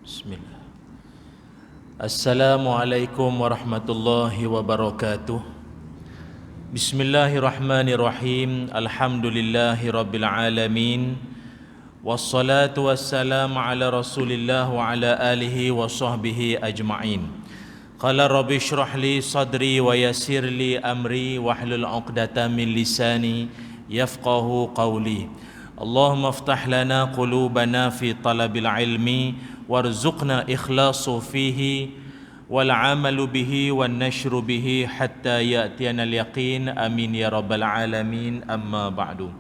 Bismillah. Assalamualaikum warahmatullahi wabarakatuh. Bismillahirrahmanirrahim. Alhamdulillahi rabbil alamin. Wassalatu wassalamu ala rasulillah wa ala alihi wa sahbihi ajma'in. Qala rabbi shrah li sadri wa yassir li amri wahlul 'uqdatam min lisani yafqahu qawli. Allahumma aftah lana qulubana fi talabil ilmi warzuqna ikhlasu fihi wal amalu bihi wan nashru bihi hatta ya'tiyana al yaqin. Amin ya rabbal alamin. Amma ba'du.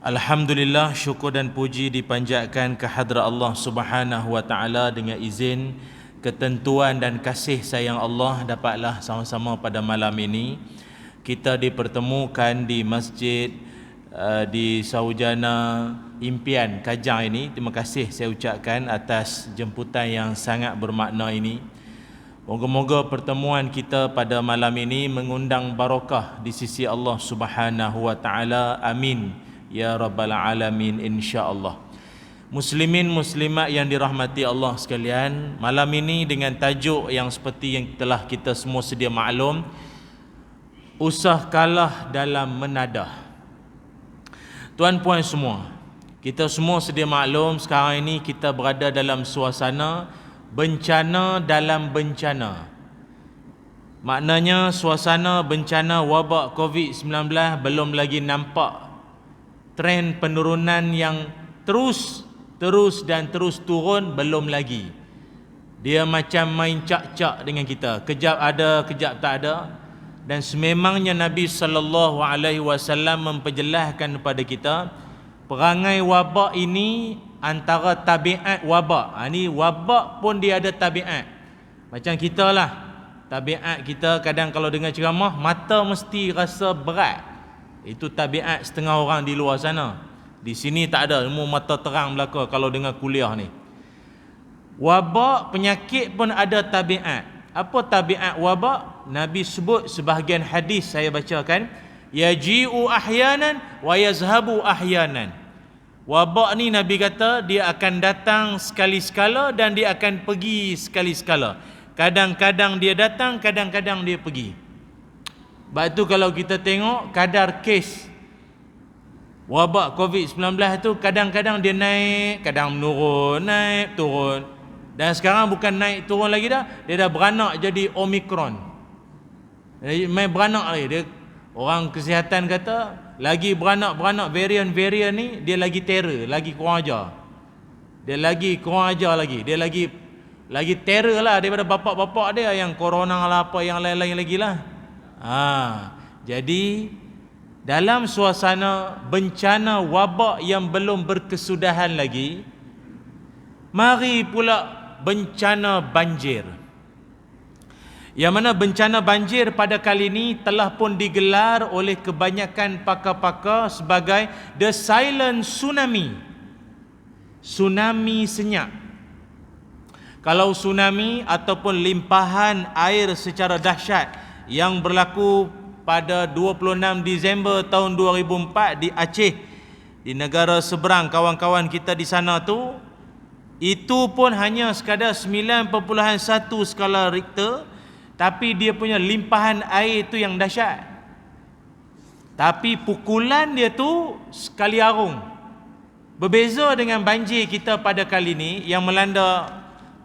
Alhamdulillah, syukur dan puji dipanjatkan ke hadrat Allah Subhanahu wa taala. Dengan izin, ketentuan dan kasih sayang Allah, dapatlah sama-sama pada malam ini kita dipertemukan di masjid di Saujana Impian Kajang ini. Terima kasih saya ucapkan atas jemputan yang sangat bermakna ini. Moga-moga pertemuan kita pada malam ini mengundang barakah di sisi Allah Subhanahu wa taala. Amin ya rabbal alamin, insya-Allah. Muslimin muslimat yang dirahmati Allah sekalian, malam ini dengan tajuk yang seperti yang telah kita semua sedia maklum, usah kalah dalam menadah. Tuan-puan semua, kita semua sedia maklum sekarang ini kita berada dalam suasana bencana dalam bencana. Maknanya suasana bencana wabak COVID-19 belum lagi nampak trend penurunan yang terus turun, belum lagi. Dia macam main cak-cak dengan kita, kejap ada, kejap tak ada. Dan sememangnya Nabi sallallahu alaihi wasallam memperjelaskan kepada kita, perangai wabak ini antara tabiat wabak. Ini wabak pun dia ada tabiat. Macam kita lah, tabiat kita kadang kalau dengar ceramah mata mesti rasa berat. Itu tabiat setengah orang di luar sana. Di sini tak ada, semua mata terang belaka kalau dengar kuliah ni. Wabak penyakit pun ada tabiat. Apa tabiat wabak? Nabi sebut sebahagian hadis, saya bacakan, yaji'u ahyanan wa yazhabu ahyanan. Wabak ni Nabi kata dia akan datang sekali-sekala dan dia akan pergi sekali-sekala. Kadang-kadang dia datang, kadang-kadang dia pergi. Sebab itu kalau kita tengok kadar kes wabak COVID-19 itu kadang-kadang dia naik, kadang menurun, naik, turun. Dan sekarang bukan naik turun lagi dah, dia dah beranak jadi Omicron. Dia main beranak lagi. Dia, orang kesihatan kata lagi beranak varian ni dia lagi terror, lagi kurang ajar. Dia lagi kurang ajar lagi. Dia lagi terror lah daripada bapak-bapak dia yang corona lah apa yang lain-lain lagi lah. Jadi dalam suasana bencana wabak yang belum berkesudahan lagi, mari pula bencana banjir. Yang mana bencana banjir pada kali ini telah pun digelar oleh kebanyakan pakar-pakar sebagai the silent tsunami. Tsunami senyap. Kalau tsunami ataupun limpahan air secara dahsyat yang berlaku pada 26 Disember tahun 2004 di Aceh, di negara seberang kawan-kawan kita di sana tu, itu pun hanya sekadar 9.1 skala Richter. Tapi dia punya limpahan air tu yang dahsyat. Tapi pukulan dia tu sekali arung. Berbeza dengan banjir kita pada kali ini yang melanda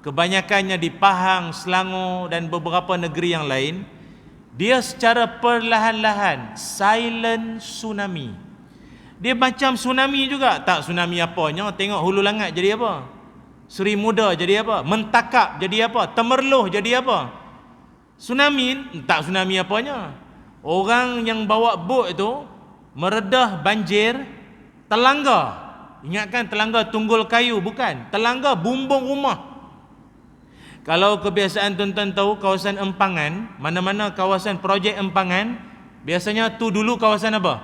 kebanyakannya di Pahang, Selangor dan beberapa negeri yang lain. Dia secara perlahan-lahan, silent tsunami. Dia macam tsunami juga. Tak tsunami apanya, tengok Hulu Langat jadi apa? Seri Muda jadi apa? Mentakap jadi apa? Temerloh jadi apa? Tsunami, tak tsunami apanya. Orang yang bawa bot itu meredah banjir, terlanggar. Ingatkan terlanggar tunggul kayu, bukan. Terlanggar bumbung rumah. Kalau kebiasaan tuan-tuan tahu kawasan empangan, mana-mana kawasan projek empangan, biasanya tu dulu kawasan apa?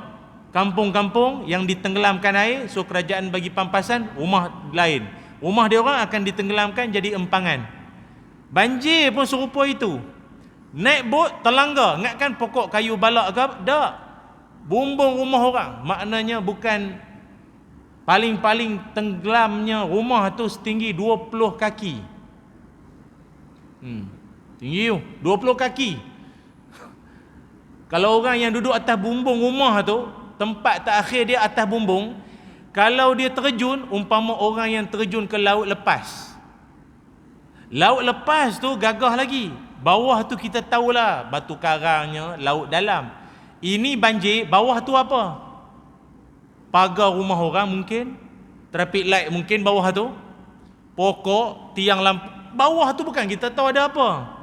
Kampung-kampung yang ditenggelamkan air, so kerajaan bagi pampasan, rumah lain. Rumah dia orang akan ditenggelamkan jadi empangan. Banjir pun serupa itu. Naik bot terlanggar, ingatkan pokok kayu balak ke? Tak. Bumbung rumah orang. Maknanya bukan Paling-paling tenggelamnya rumah tu setinggi 20 kaki. Tinggi tu, 20 kaki. Kalau orang yang duduk atas bumbung rumah tu, tempat terakhir dia atas bumbung, kalau dia terjun, umpama orang yang terjun ke laut lepas. Laut lepas tu gagah lagi. Bawah tu kita tahulah, batu karangnya, laut dalam. Ini banjir, bawah tu apa? Pagar rumah orang mungkin, traffic light mungkin bawah tu, pokok, tiang lampu. Bawah tu bukan kita tahu ada apa.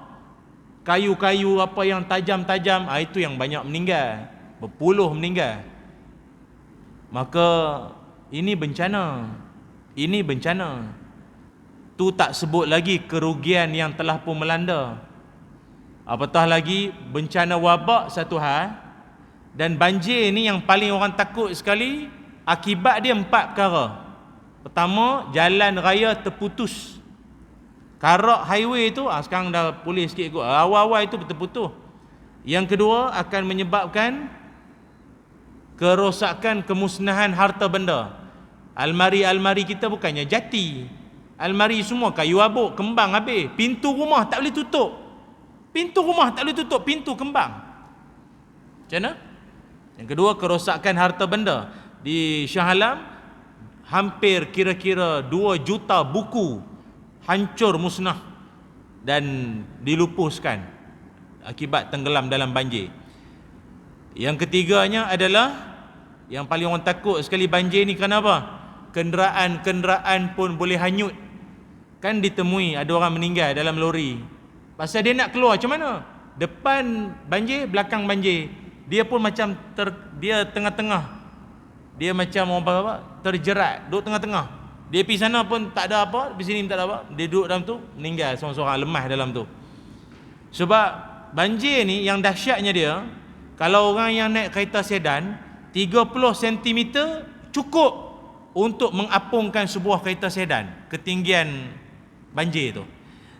Kayu-kayu apa yang tajam-tajam, itu yang banyak meninggal, berpuluh meninggal. Maka ini bencana. Ini bencana. Tu tak sebut lagi kerugian yang telah pun melanda. Apatah lagi bencana wabak satu hal, dan banjir ni yang paling orang takut sekali. Akibat dia 4 perkara. Pertama, jalan raya terputus. Karak highway tu, sekarang dah pulih sikit kot. Awal-awal itu terputus. Yang kedua, akan menyebabkan kerosakan, kemusnahan harta benda. Almari-almari kita bukannya jati. Almari semua kayu abuk, kembang habis. Pintu rumah tak boleh tutup. Pintu rumah tak boleh tutup, pintu kembang. Macam mana? Yang kedua, kerosakan harta benda. Di Shah Alam, hampir kira-kira 2 juta buku hancur musnah dan dilupuskan akibat tenggelam dalam banjir. Yang ketiganya adalah yang paling orang takut sekali banjir ni, kenapa? Kenderaan-kenderaan pun boleh hanyut. Kan ditemui ada orang meninggal dalam lori. Pasal dia nak keluar macam mana? Depan banjir, belakang banjir. Dia pun macam dia tengah-tengah. Dia macam orang apa? Terjerat, duduk tengah-tengah. Dia pergi sana pun tak ada apa, di sini tak ada apa. Dia duduk dalam tu, meninggal seorang-seorang, lemah dalam tu. Sebab banjir ni yang dahsyatnya dia, kalau orang yang naik kereta sedan, 30 cm cukup untuk mengapungkan sebuah kereta sedan, ketinggian banjir tu.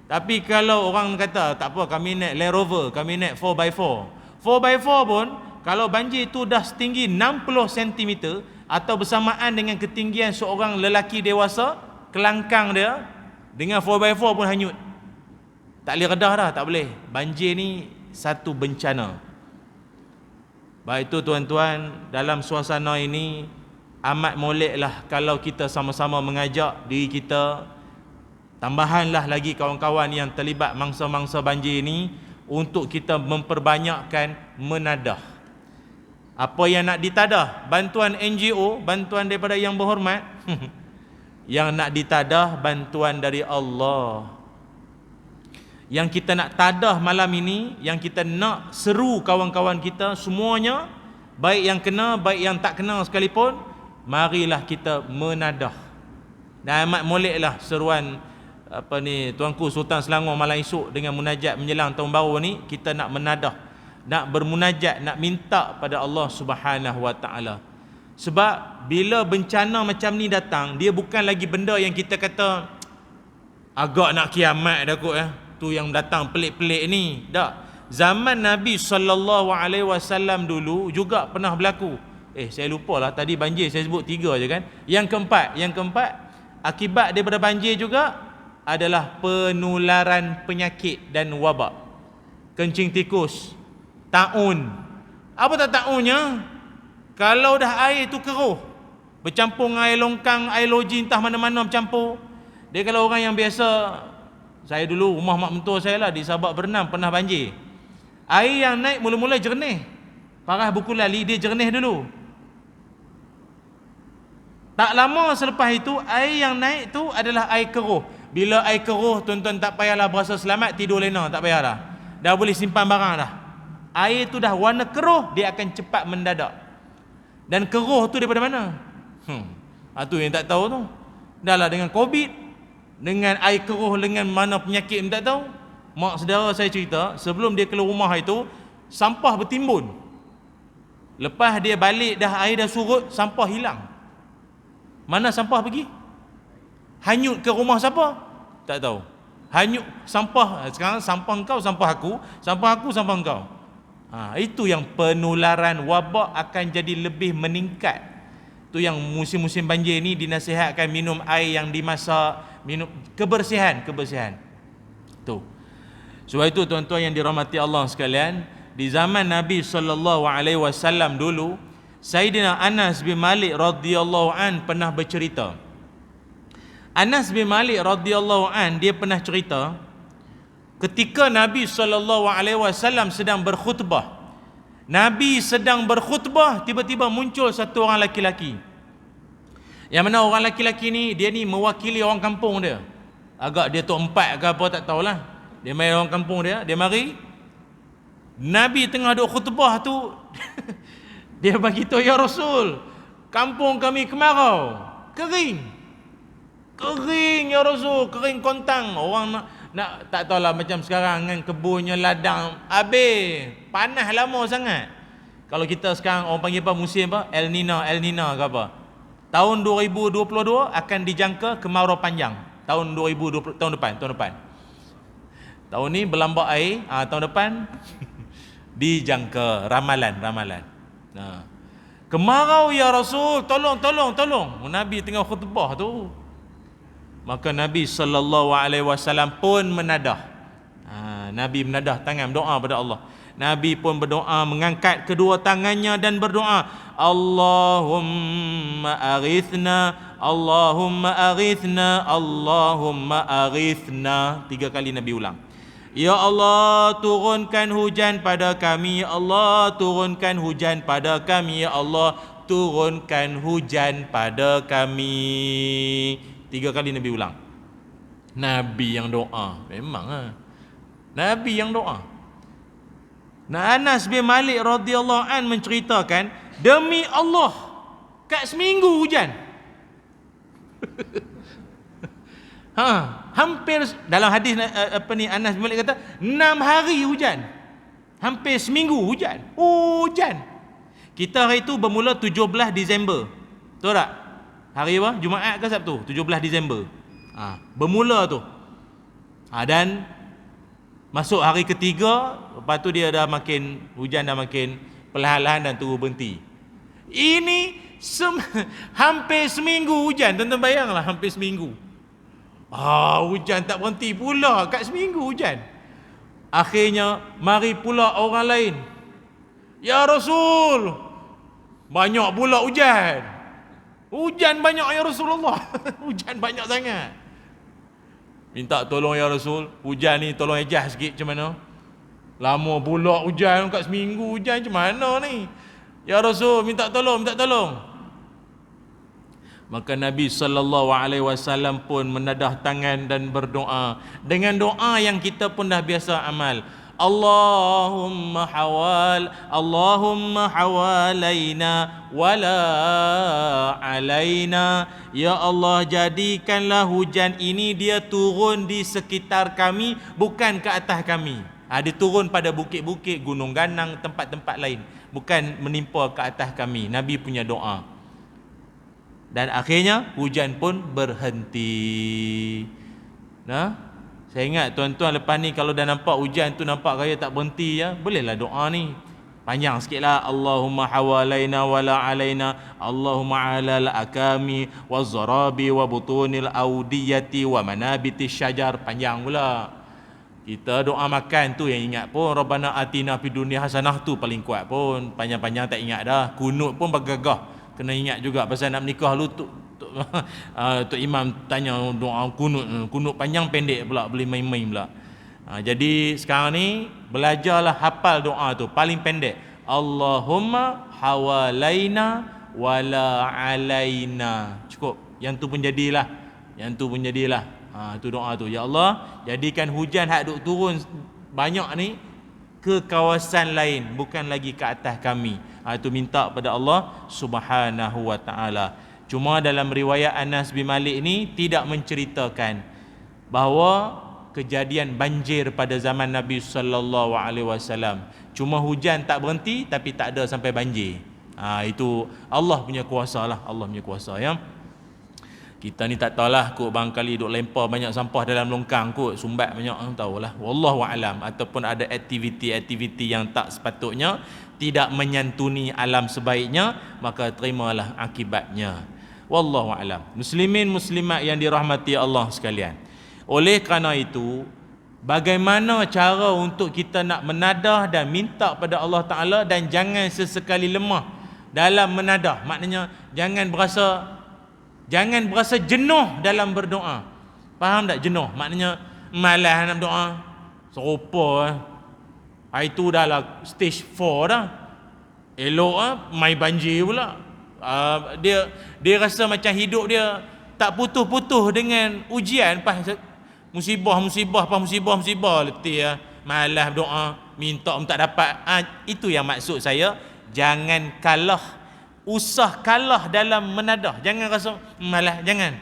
Tapi kalau orang kata, tak apa, kami naik Land Rover, kami naik 4x4. 4x4 pun, kalau banjir tu dah setinggi 60 cm, atau bersamaan dengan ketinggian seorang lelaki dewasa, kelangkang dia dengan 4x4 pun hanyut. Tak boleh redah dah, tak boleh. Banjir ni satu bencana. Baik itu tuan-tuan, dalam suasana ini amat moleklah kalau kita sama-sama mengajak diri kita, tambahanlah lagi kawan-kawan yang terlibat mangsa-mangsa banjir ini, untuk kita memperbanyakkan menadah. Apa yang nak ditadah? Bantuan NGO, bantuan daripada yang berhormat. Yang nak ditadah bantuan dari Allah. Yang kita nak tadah malam ini, yang kita nak seru kawan-kawan kita semuanya, baik yang kena, baik yang tak kena sekalipun, marilah kita menadah. Dan amat moleklah seruan Tuanku Sultan Selangor malam esok dengan munajat menjelang tahun baru ni, kita nak menadah, nak bermunajat, nak minta pada Allah Subhanahu Wa Taala. Sebab bila bencana macam ni datang, dia bukan lagi benda yang kita kata agak nak kiamat dah kot tu yang datang pelik-pelik ni. Tak. Zaman Nabi SAW dulu juga pernah berlaku. Saya lupa lah, tadi banjir saya sebut 3 je kan. Yang keempat, akibat daripada banjir juga adalah penularan penyakit dan wabak. Kencing tikus, taun. Apa tak taunnya? Kalau dah air tu keruh, bercampur dengan air longkang, air loji, entah mana-mana bercampur. Dia kalau orang yang biasa, saya dulu rumah mak mentua saya lah di Sabak Bernam pernah banjir. Air yang naik mula-mula jernih. Parah buku lali, dia jernih dulu. Tak lama selepas itu, air yang naik tu adalah air keruh. Bila air keruh, tuan-tuan tak payahlah berasa selamat, tidur lena, tak payah dah. Dah boleh simpan barang dah. Air tu dah warna keruh, dia akan cepat mendadak. Dan keruh tu daripada mana? Tu yang tak tahu tu. Dah lah dengan COVID, dengan air keruh, dengan mana penyakit tak tahu. Mak saudara saya cerita, sebelum dia keluar rumah itu, sampah bertimbun. Lepas dia balik dah, air dah surut, sampah hilang. Mana sampah pergi? Hanyut ke rumah siapa? Tak tahu. Hanyut sampah. Sekarang sampah engkau, sampah aku, sampah aku, sampah engkau. Itu yang penularan wabak akan jadi lebih meningkat. Tu yang musim-musim banjir ni dinasihatkan minum air yang dimasak, minum kebersihan. Tu. Sebab itu tuan-tuan yang dirahmati Allah sekalian, di zaman Nabi SAW dulu, Sayyidina Anas bin Malik radhiyallahu an pernah bercerita. Anas bin Malik radhiyallahu an dia pernah cerita ketika Nabi SAW sedang berkhutbah. Nabi sedang berkhutbah, tiba-tiba muncul satu orang laki-laki. Yang mana orang laki-laki ni, dia ni mewakili orang kampung dia. Agak dia tok empat ke apa tak tahulah. Dia mai orang kampung dia mari. Nabi tengah duk khutbah tu dia bagi tahu, ya Rasul, kampung kami kemarau, kering ya Rasul, kering kontang. Orang nak tak tahulah macam sekarang kan, kebunnya ladang habis, panas lama sangat. Kalau kita sekarang orang panggil apa musim apa, El Nino ke apa, tahun 2022 akan dijangka kemarau panjang. Tahun 2020, tahun depan tahun ni berlambak air, tahun depan dijangka ramalan. Kemarau ya Rasul, tolong. Nabi tengah khutbah tu. Maka Nabi SAW pun menadah. Nabi menadah tangan berdoa pada Allah. Nabi pun berdoa, mengangkat kedua tangannya dan berdoa, Allahumma aghithna. 3 kali Nabi ulang. Ya Allah, turunkan hujan pada kami. Ya Allah, turunkan hujan pada kami. Ya Allah, turunkan hujan pada kami. 3 kali Nabi ulang. Nabi yang doa. Memang Nabi yang doa. Anas bin Malik radhiyallahu an menceritakan, demi Allah, kat seminggu hujan. Hampir dalam hadis Anas bin Malik kata 6 hari hujan. Hampir seminggu hujan. Kita hari itu bermula 17 Disember. Tahu tak? Hari apa? Jumaat ke Sabtu? 17 Disember. Bermula tu. Dan masuk hari ketiga, lepas tu dia dah makin, hujan dah makin perlahan-lahan dan turun berhenti. Ini hampir seminggu hujan. Tuan-tuan bayanglah, hampir seminggu. Hujan tak berhenti pula, kat seminggu hujan. Akhirnya mari pula orang lain, ya Rasul, banyak pula hujan banyak ya Rasulullah. Hujan banyak sangat. Minta tolong ya Rasul, hujan ni tolong adjust sikit macam mana. Lama pula hujan, kat seminggu hujan macam mana ni. Ya Rasul, minta tolong. Maka Nabi SAW pun menadah tangan dan berdoa dengan doa yang kita pun dah biasa amal. Allahumma hawalaina wala alaina. Ya Allah, jadikanlah hujan ini dia turun di sekitar kami, bukan ke atas kami. Dia turun pada bukit-bukit, gunung ganang, tempat-tempat lain, bukan menimpa ke atas kami. Nabi punya doa. Dan akhirnya hujan pun berhenti. Saya ingat tuan-tuan lepas ni kalau dah nampak hujan tu nampak gaya tak berhenti bolehlah doa ni. Panjang sikitlah. Allahumma hawalaina wala alaina. Allahumma alal akami wazzarabi wa butunil audiyati wa manabitis syajar. Panjang pula. Kita doa makan tu yang ingat pun, Rabbana atina fid dunya hasanah tu paling kuat pun. Panjang-panjang tak ingat dah. Kunut pun bergagah. Kena ingat juga pasal nak menikah lu Tok Imam tanya doa kunut panjang pendek pula, boleh main-main pula. Jadi sekarang ni belajarlah hafal doa tu paling pendek. Allahumma hawalaina wala alaina. Cukup. Yang tu pun jadilah. Tu doa tu. Ya Allah, jadikan hujan hak duk turun banyak ni ke kawasan lain, bukan lagi ke atas kami. Itu minta pada Allah Subhanahu wa taala. Cuma dalam riwayat Anas bin Malik ni tidak menceritakan bahawa kejadian banjir pada zaman Nabi sallallahu alaihi wasallam. Cuma hujan tak berhenti tapi tak ada sampai banjir. Itu Allah punya kuasa lah, Allah punya kuasa ya. Kita ni tak tahulah kot, barangkali duk lempar banyak sampah dalam longkang kot, sumbat banyak, tahulah, wallahu alam, ataupun ada aktiviti-aktiviti yang tak sepatutnya, tidak menyantuni alam sebaiknya, maka terimalah akibatnya. Wallahu alam. Muslimin muslimat yang dirahmati Allah sekalian. Oleh kerana itu, bagaimana cara untuk kita nak menadah dan minta pada Allah Ta'ala, dan jangan sesekali lemah dalam menadah. Maknanya jangan berasa jenuh dalam berdoa. Faham tak jenuh? Maknanya malas nak berdoa, serupa itu dah lah stage 4 dah. Elok mai banjir pula. Dia rasa macam hidup dia tak putus-putus dengan ujian, pas musibah letih, malas berdoa, minta tak dapat. Itu yang maksud saya, jangan kalah, usah kalah dalam menadah. Jangan rasa malas, jangan.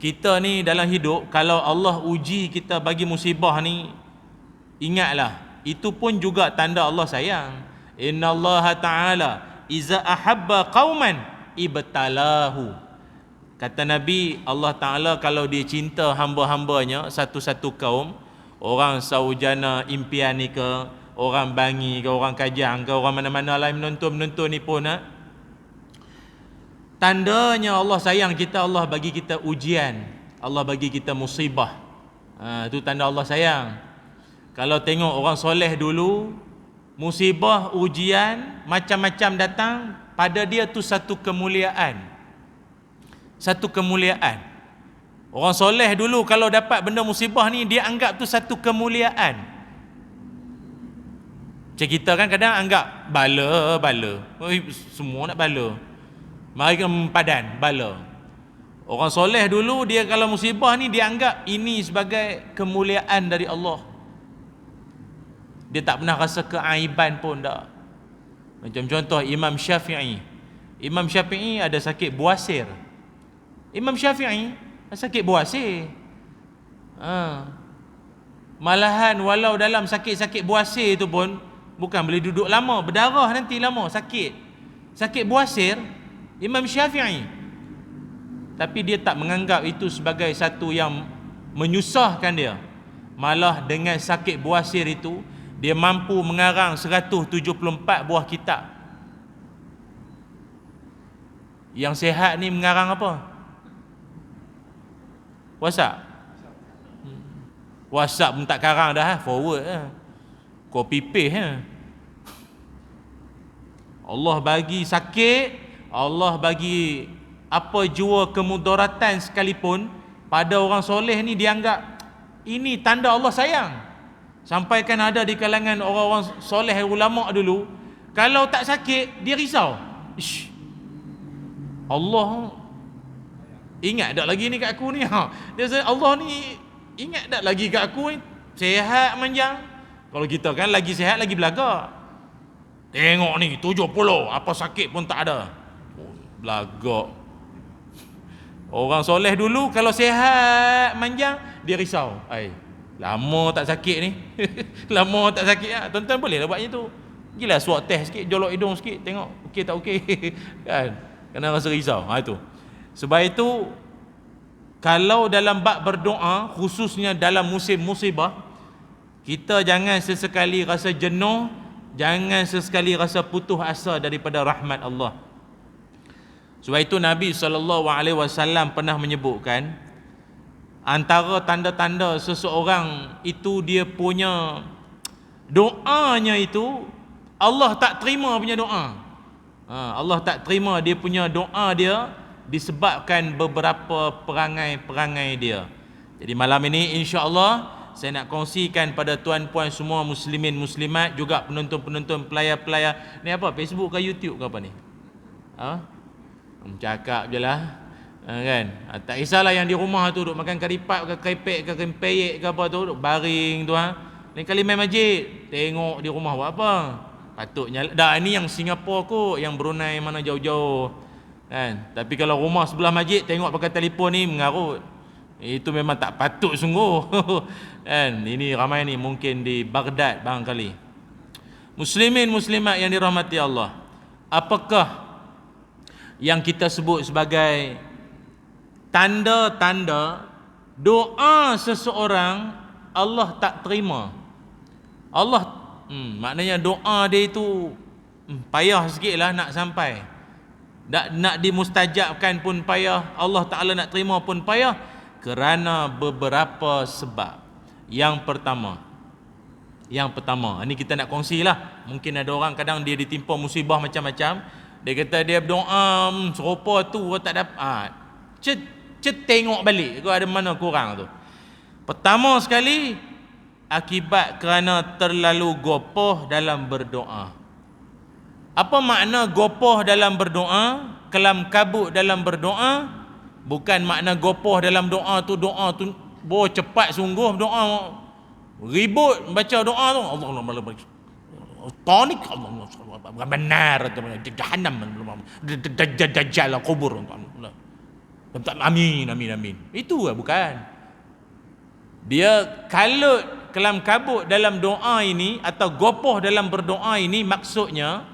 Kita ni dalam hidup, kalau Allah uji kita bagi musibah ni, ingatlah, itu pun juga tanda Allah sayang. Innallaha ta'ala iza ahabba qauman ibtalahu. Kata Nabi, Allah Ta'ala kalau dia cinta hamba-hambanya, satu-satu kaum, orang saujana impian ni ke, orang Bangi ke, orang Kajang ke, orang mana-mana lain menonton ni pun, tandanya Allah sayang kita, Allah bagi kita ujian, Allah bagi kita musibah. Itu tanda Allah sayang. Kalau tengok orang soleh dulu, musibah, ujian, macam-macam datang, pada dia tu satu kemuliaan. Satu kemuliaan. Orang soleh dulu kalau dapat benda musibah ni, dia anggap tu satu kemuliaan. Macam kita kan kadang anggap bala. Semua nak bala. Mari kita padan, bala. Orang soleh dulu, dia kalau musibah ni, dia anggap ini sebagai kemuliaan dari Allah. Dia tak pernah rasa keaiban pun tak. Macam contoh Imam Syafi'i. Imam Syafi'i ada sakit buasir. Imam Syafi'i sakit buasir. Malahan walau dalam sakit-sakit buasir tu pun, bukan boleh duduk lama, berdarah nanti lama, sakit buasir Imam Syafi'i. Tapi dia tak menganggap itu sebagai satu yang menyusahkan dia. Malah dengan sakit buasir itu, dia mampu mengarang 174 buah kitab. Yang sihat ni mengarang apa? WhatsApp pun tak karang dah, forward copy paste. Allah bagi sakit, Allah bagi apa jua kemudaratan sekalipun, pada orang soleh ni dianggap ini tanda Allah sayang. Sampai kan ada di kalangan orang-orang soleh, ulama dulu, kalau tak sakit dia risau. Allah ingat tak lagi ni kat aku ni. Dia kata Allah ni ingat tak lagi kat aku ni, sihat manjang. Kalau kita kan lagi sihat lagi belagak. Tengok ni 70, apa sakit pun tak ada. Belagak. Orang soleh dulu kalau sihat manjang, dia risau. Lama tak sakit ni. Lama tak sakit. Tuan-tuan boleh lah buat macam tu. Gilah swab test sikit, jolok hidung sikit, tengok okey tak okey. Kan? Kena rasa risau. Itu. Sebab itu, kalau dalam bab berdoa, khususnya dalam musim musibah, kita jangan sesekali rasa jenuh, jangan sesekali rasa putus asa daripada rahmat Allah. Sebab itu Nabi SAW pernah menyebutkan, antara tanda-tanda seseorang itu dia punya doanya itu, Allah tak terima punya doa. Allah tak terima dia punya doa dia disebabkan beberapa perangai-perangai dia. Jadi malam ini insya-Allah saya nak kongsikan pada tuan-puan semua muslimin muslimat, juga penonton-penonton, pelayar-pelayar. Ni apa, Facebook ke YouTube ke apa ni? Cakap je lah. Kan? Tak kisahlah yang di rumah tu duk makan karipap ke keripik ke kempeyek ke apa tu, duk baring tu. Lain kali main masjid, tengok di rumah buat apa. Patutnya dah, ini yang Singapura kot, yang Brunei mana jauh-jauh. Kan? Tapi kalau rumah sebelah masjid tengok pakai telefon ni, mengarut. Itu memang tak patut sungguh. Kan? Ini ramai ni mungkin di Baghdad barangkali. Muslimin muslimat yang dirahmati Allah, apakah yang kita sebut sebagai tanda-tanda doa seseorang Allah tak terima. Allah maknanya doa dia itu payah sikit lah nak sampai. Nak dimustajabkan pun payah, Allah Ta'ala nak terima pun payah, kerana beberapa sebab. Yang pertama, ini kita nak kongsilah. Mungkin ada orang kadang dia ditimpa musibah macam-macam, dia kata dia berdoa serupa tu tak dapat. Tengok balik kau ada mana kurang tu. Pertama sekali, akibat kerana terlalu gopoh dalam berdoa. Apa makna gopoh dalam berdoa? Kelam kabut dalam berdoa. Bukan makna gopoh dalam doa tu cepat sungguh doa, ribut baca doa tu, Allah tonik, Allah benar, jahannam, dajjal kubur, amin. Itu bukan. Dia kalut kelam kabut dalam doa ini atau gopoh dalam berdoa ini, maksudnya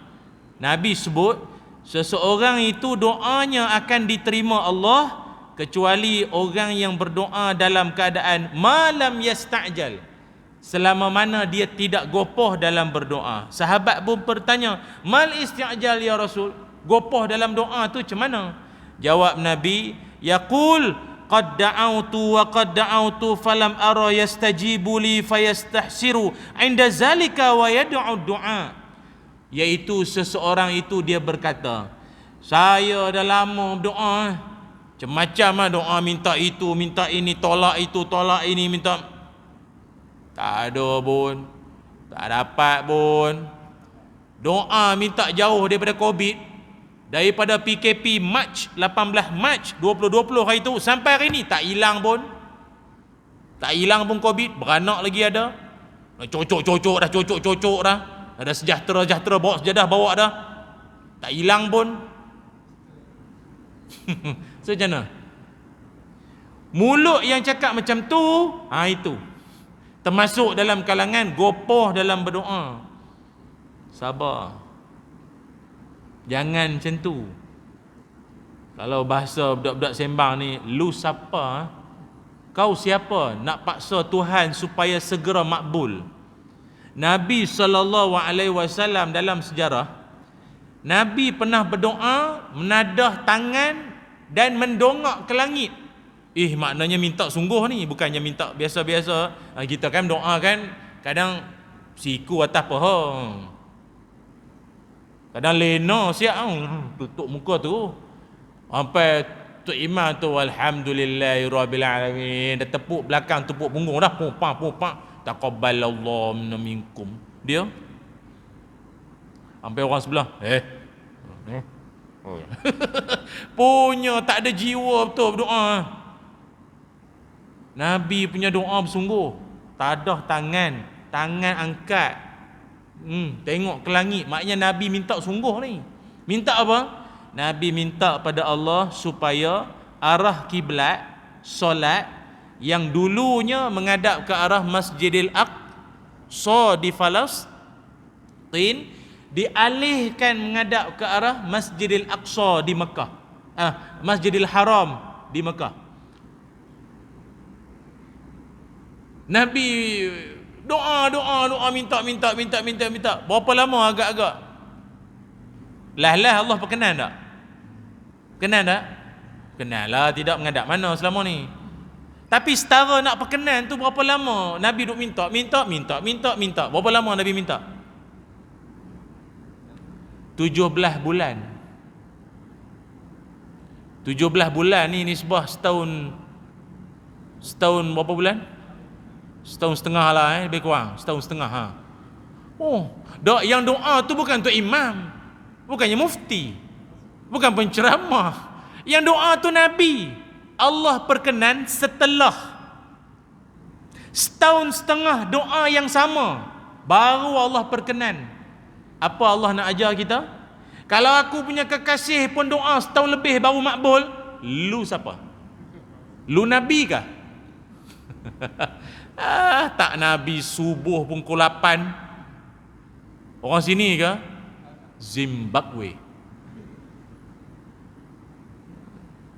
Nabi sebut seseorang itu doanya akan diterima Allah kecuali orang yang berdoa dalam keadaan malam yasta'jal, selama mana dia tidak gopoh dalam berdoa. Sahabat pun bertanya, mal isti'jal ya Rasul, gopoh dalam doa tu macam mana? Jawab Nabi, yaqul qad da'autu wa qad da'autu falam ara yastajibu li fayastahsiru 'inda zalika wa yad'u du'a. Iaitu seseorang itu dia berkata, saya dah lama berdoa, macam-macam doa, minta itu, minta ini, tolak itu, tolak ini, minta, tak ada pun, tak dapat pun. Doa minta jauh daripada Covid, daripada PKP Mac 18 Mac 2020 hari itu sampai hari ni tak hilang pun. Tak hilang pun Covid, beranak lagi ada. Cocok dah. Ada sejahtera bawa sejadah bawa dah. Tak hilang pun. So macam mana? Mulut yang cakap macam tu, itu termasuk dalam kalangan gopoh dalam berdoa. Sabar. Jangan macam tu. Kalau bahasa budak-budak sembang ni, lu siapa? Kau siapa nak paksa Tuhan supaya segera makbul? Nabi SAW dalam sejarah, Nabi pernah berdoa, menadah tangan dan mendongak ke langit. Maknanya minta sungguh ni, bukannya minta biasa-biasa. Kita kan doa kan, kadang siku atas pohon, kadang lena siap tutup muka tu. Sampai Tok Imam tu alhamdulillahirabbil alamin, dah tepuk belakang, tepuk punggung dah, pompak. Taqabbalallahu minkum. Dia sampai orang sebelah punya tak ada jiwa betul berdoa. Nabi punya doa bersungguh, tadah tangan angkat, tengok ke langit. Maknanya Nabi minta sungguh ni. Minta apa? Nabi minta pada Allah supaya arah kiblat solat yang dulunya menghadap ke arah Masjidil Aqsa di Palestin, dialihkan menghadap ke arah Masjidil Aqsa di Mekah. Masjidil Haram di Mekah. Nabi doa minta. Berapa lama agak-agak? Allah perkenan tak? Kenal tak? Kenal lah, tidak menghadap mana selama ni. Tapi setara nak perkenan tu berapa lama Nabi duk minta. Berapa lama Nabi minta? 17 bulan. 17 bulan ni nisbah setahun berapa bulan? Setahun setengah lah, lebih kurang setahun setengah. Yang doa tu bukan Tok Imam, bukannya mufti, bukan penceramah. Yang doa tu Nabi. Allah perkenan setelah setahun setengah doa yang sama, baru Allah perkenan. Apa Allah nak ajar kita? Kalau aku punya kekasih pun doa setahun lebih baru makbul, lu siapa? Lu Nabi kah? Tak Nabi subuh pukul 8. Orang sini kah? Zimbabwe.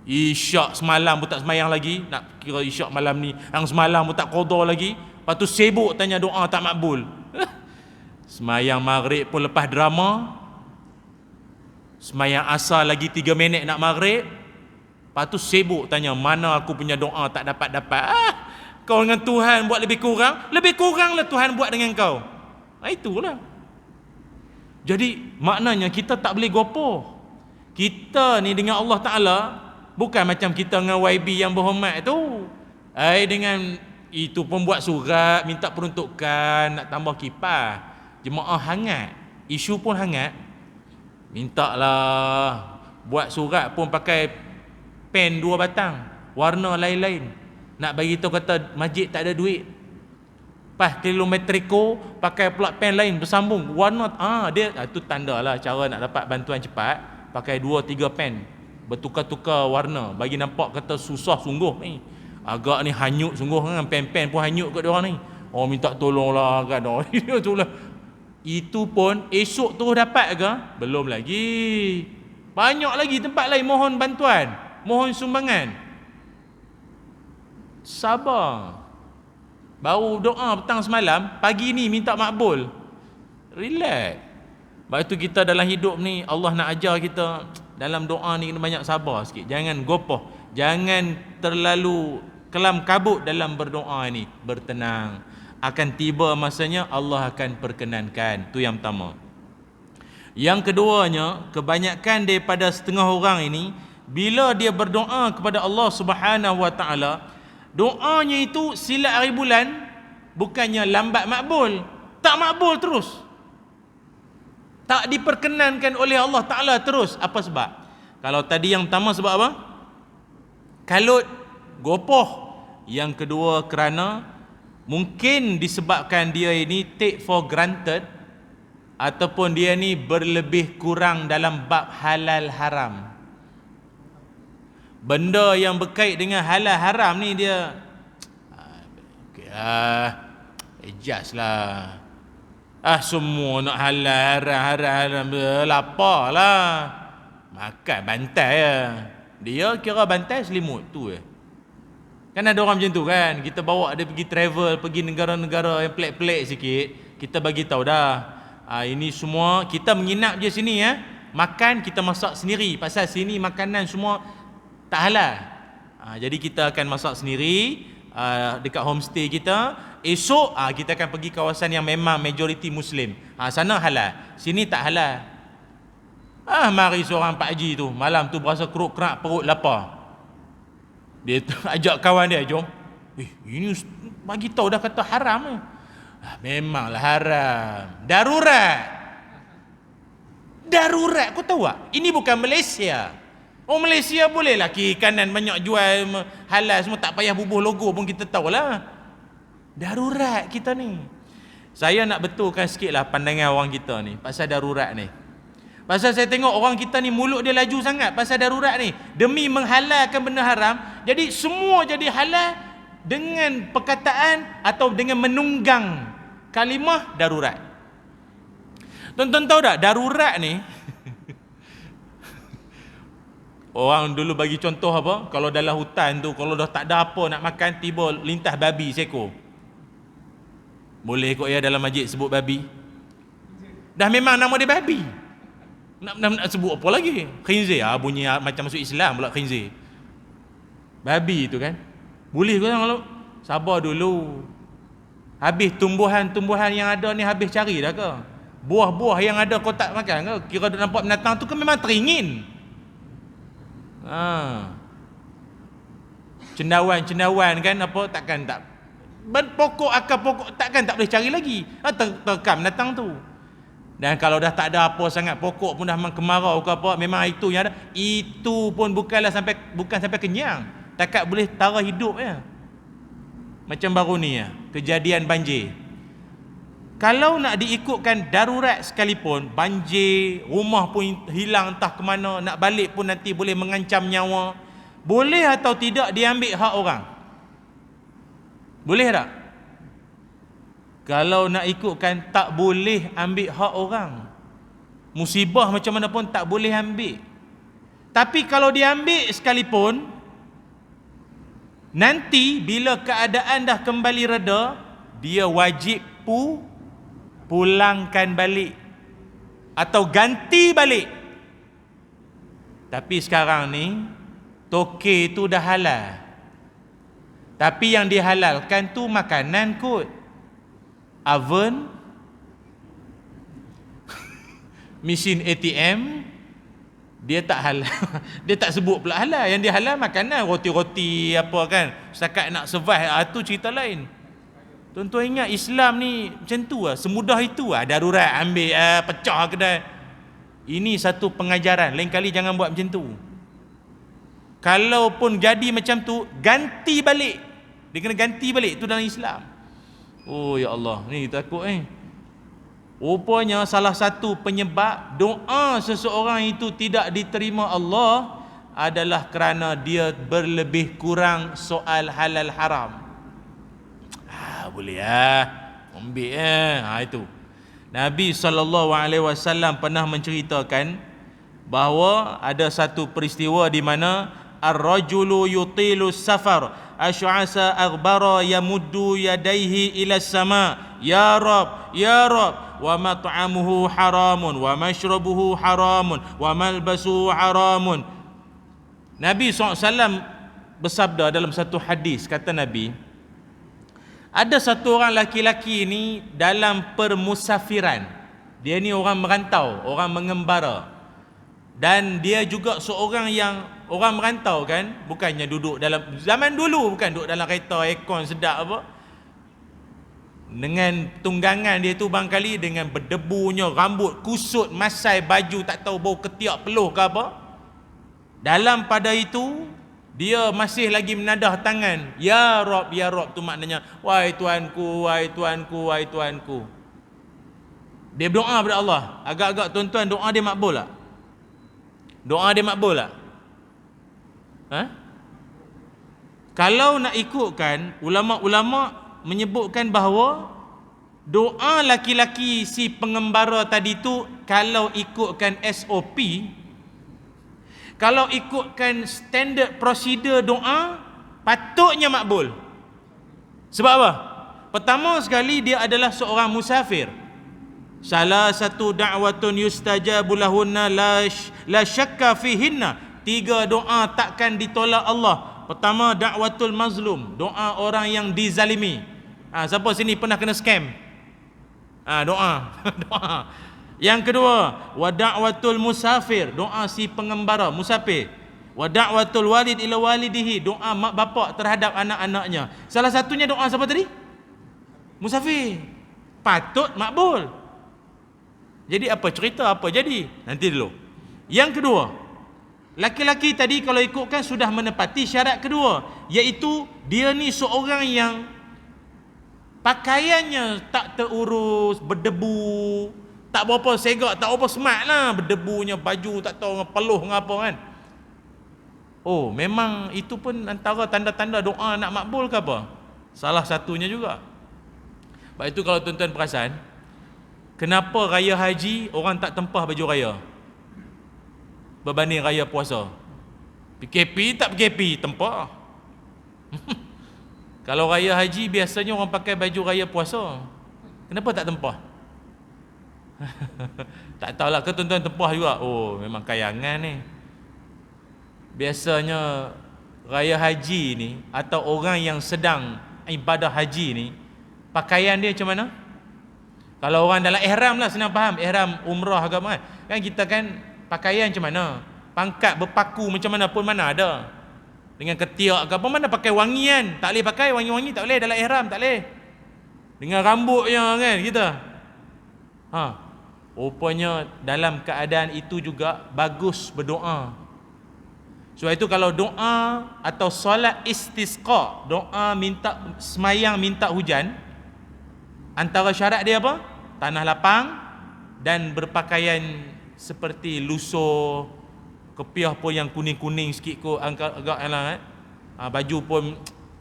Isyak semalam pun tak semayang lagi, nak kira isyak malam ni, yang semalam pun tak qada lagi, lepas tu sibuk tanya doa tak makbul. Semayang maghrib pun lepas drama, semayang asar lagi 3 minit nak maghrib, lepas tu sibuk tanya mana aku punya doa tak dapat-dapat. Kau dengan Tuhan buat lebih kuranglah Tuhan buat dengan kau. Itulah. Jadi maknanya kita tak boleh gopoh. Kita ni dengan Allah Ta'ala bukan macam kita dengan YB yang berhormat tu. Dengan itu pun buat surat minta peruntukan, nak tambah kipas. Jemaah hangat, isu pun hangat. Mintalah buat surat pun pakai pen 2 batang, warna lain-lain. Nak bagi tahu kata masjid tak ada duit. Pas kilometriko pakai pula pen lain bersambung warna, dia itu tandalah cara nak dapat bantuan cepat. Pakai 2-3 pen bertukar-tukar warna, bagi nampak kata susah sungguh ni. Agak ni hanyut sungguh kan, pen-pen pun hanyut kat dia orang ni. Minta tolonglah kan. Itu pun esok terus dapat ke? Belum lagi. Banyak lagi tempat lain mohon bantuan, mohon sumbangan. Sabar. Baru doa petang semalam, pagi ni minta makbul. Relax. Sebab itu kita dalam hidup ni, Allah nak ajar kita dalam doa ni kena banyak sabar sikit. Jangan gopoh, jangan terlalu kelam kabut dalam berdoa ni. Bertenang. Akan tiba masanya Allah akan perkenankan. Itu yang pertama. Yang keduanya, kebanyakan daripada setengah orang ini, bila dia berdoa kepada Allah Subhanahu Wa Taala, doanya itu silat hari bulan, bukannya lambat makbul, tak makbul terus, tak diperkenankan oleh Allah Ta'ala terus. Apa sebab? Kalau tadi yang pertama sebab apa? Kalut, gopoh. Yang kedua kerana mungkin disebabkan dia ini take for granted, ataupun dia ni berlebih kurang dalam bab halal haram. Benda yang berkait dengan halal haram ni dia adjust lah. Semua nak halal haram, lapar lah, makan bantai lah. Dia kira bantai selimut tu kan ada orang macam tu kan. Kita bawa dia pergi travel, pergi negara-negara yang pelik-pelik sikit, kita bagi tahu dah, ini semua kita menginap je sini makan kita masak sendiri, pasal sini makanan semua tak halal. Jadi kita akan masak sendiri dekat homestay kita. Esok kita akan pergi kawasan yang memang majoriti Muslim. Sana halal, sini tak halal. Mari seorang Pak Haji tu, malam tu berasa keruk kerak perut lapar. Dia ajak kawan dia, jom. Ini bagi tahu dah kata haram. Memanglah haram. Darurat, kau tahu tak? Ini bukan Malaysia. Malaysia boleh lah kiri kanan banyak jual halal semua, tak payah bubuh logo pun kita tahulah. Darurat kita ni. Saya nak betulkan sikit lah pandangan orang kita ni pasal darurat ni. Pasal saya tengok orang kita ni mulut dia laju sangat pasal darurat ni. Demi menghalalkan benda haram, jadi semua jadi halal dengan perkataan atau dengan menunggang kalimah darurat. Tuan-tuan tahu tak, darurat ni orang dulu bagi contoh apa? Kalau dalam hutan tu, kalau dah tak ada apa nak makan, tiba lintas babi seekor. Boleh kot dalam masjid sebut babi? Dah memang nama dia babi. Nak sebut apa lagi? Khinzir. Bunyi macam masuk Islam pula khinzir. Babi tu kan. Boleh kot kalau sabar dulu. Habis tumbuhan-tumbuhan yang ada ni habis cari dah ke? Buah-buah yang ada kau tak makan ke? Kira nampak binatang tu kan memang teringin. Cendawan kan apa, takkan tak pokok akar pokok takkan tak boleh cari lagi. Terkam binatang tu. Dan kalau dah tak ada apa sangat, pokok pun dah memang kemarau ke apa, memang itu yang ada, itu pun bukan sampai kenyang, takat boleh tara hidup Macam baru ni kejadian banjir. Kalau nak diikutkan darurat sekalipun, banjir, rumah pun hilang entah ke mana, nak balik pun nanti boleh mengancam nyawa. Boleh atau tidak diambil hak orang? Boleh tak? Kalau nak ikutkan, tak boleh ambil hak orang. Musibah macam mana pun tak boleh ambil. Tapi kalau dia ambil sekalipun, nanti bila keadaan dah kembali reda, dia wajib pulangkan balik atau ganti balik. Tapi sekarang ni tokey tu dah halal. Tapi yang dihalalkan tu makanan kot. Oven, mesin ATM, dia tak halal. Dia tak sebut pula halal. Yang dia halal makanan, roti-roti apa kan. Setakat nak survive, tu cerita lain. Tuan-tuan ingat Islam ni macam tu lah. Semudah itu lah. Darurat, ambil, pecah kedai. Ini satu pengajaran. Lain kali jangan buat macam tu. Kalaupun jadi macam tu, ganti balik. Dia kena ganti balik. Itu dalam Islam. Oh ya Allah, ni takut Rupanya salah satu penyebab doa seseorang itu tidak diterima Allah adalah kerana dia berlebih kurang soal halal haram. Boleh ambil itu. Nabi SAW pernah menceritakan bahawa ada satu peristiwa di mana ar-rajulu yutilu safar asy'asa aghbara yamuddu yadayhi ila sama ya rab ya rab wa mat'amuhu haramun wa mashrabuhu haramun wa malbasuhu haramun. Nabi SAW bersabda dalam satu hadis, kata Nabi, ada satu orang laki-laki ni dalam permusafiran. Dia ni orang merantau, orang mengembara. Dan dia juga seorang yang orang merantau kan, bukannya duduk dalam zaman dulu, bukan duduk dalam kereta aircon sedap apa. Dengan tunggangan dia tu barangkali dengan berdebunya, rambut kusut, masai, baju tak tahu bau ketiak peluh ke apa. Dalam pada itu dia masih lagi menadah tangan, ya Rob tu maknanya wahai Tuanku, wahai Tuanku, wahai Tuanku. Dia berdoa kepada Allah. Agak-agak tuan-tuan, doa dia makbul tak? Doa dia makbul tak? Kalau nak ikutkan, ulama-ulama menyebutkan bahawa doa laki-laki si pengembara tadi tu, kalau ikutkan SOP, kalau ikutkan standard prosedur doa, patutnya makbul. Sebab apa? Pertama sekali, dia adalah seorang musafir. Salah satu da'watun yustajabu lahunna la syakka fihinna. 3 doa takkan ditolak Allah. Pertama, da'watul mazlum, doa orang yang dizalimi. Siapa sini pernah kena scam? Doa. Doa. Yang kedua, wa da'watul musafir, doa si pengembara, musafir. Wa da'watul walid ila walidihi, doa mak bapak terhadap anak-anaknya. Salah satunya doa siapa tadi? Musafir. Patut makbul. Jadi apa cerita, apa jadi? Nanti dulu. Yang kedua, laki-laki tadi kalau ikutkan sudah menepati syarat kedua, iaitu dia ni seorang yang pakaiannya tak terurus, berdebu, tak berapa segak, tak berapa smart lah, berdebunya baju tak tahu peluh ngapa kan. Oh, memang itu pun antara tanda-tanda doa nak makbul ke apa? Salah satunya juga. Sebab itu kalau tuan-tuan perasan, kenapa raya haji orang tak tempah baju raya berbanding raya puasa? PKP tak PKP, tempah. Kalau raya haji biasanya orang pakai baju raya puasa. Kenapa tak tempah? Tak tahulah, ke tuan-tuan tempah juga. Oh, memang kayangan ni. Biasanya raya haji ni atau orang yang sedang ibadah haji ni, pakaian dia macam mana? Kalau orang dalam ihram lah, senang faham, ihram umrah ke apa kan, kita kan pakaian macam mana? Pangkat berpaku macam mana pun mana ada. Dengan ketiak ke apa, mana pakai wangian, tak boleh pakai wangi-wangi, tak boleh dalam ihram, tak boleh. Dengan rambutnya kan kita. Rupanya dalam keadaan itu juga bagus berdoa. Sebab itu kalau doa atau solat istisqa, doa minta semayang minta hujan, antara syarat dia apa? Tanah lapang dan berpakaian seperti lusuh, kepiah pun yang kuning-kuning sikit kot, agak lah baju pun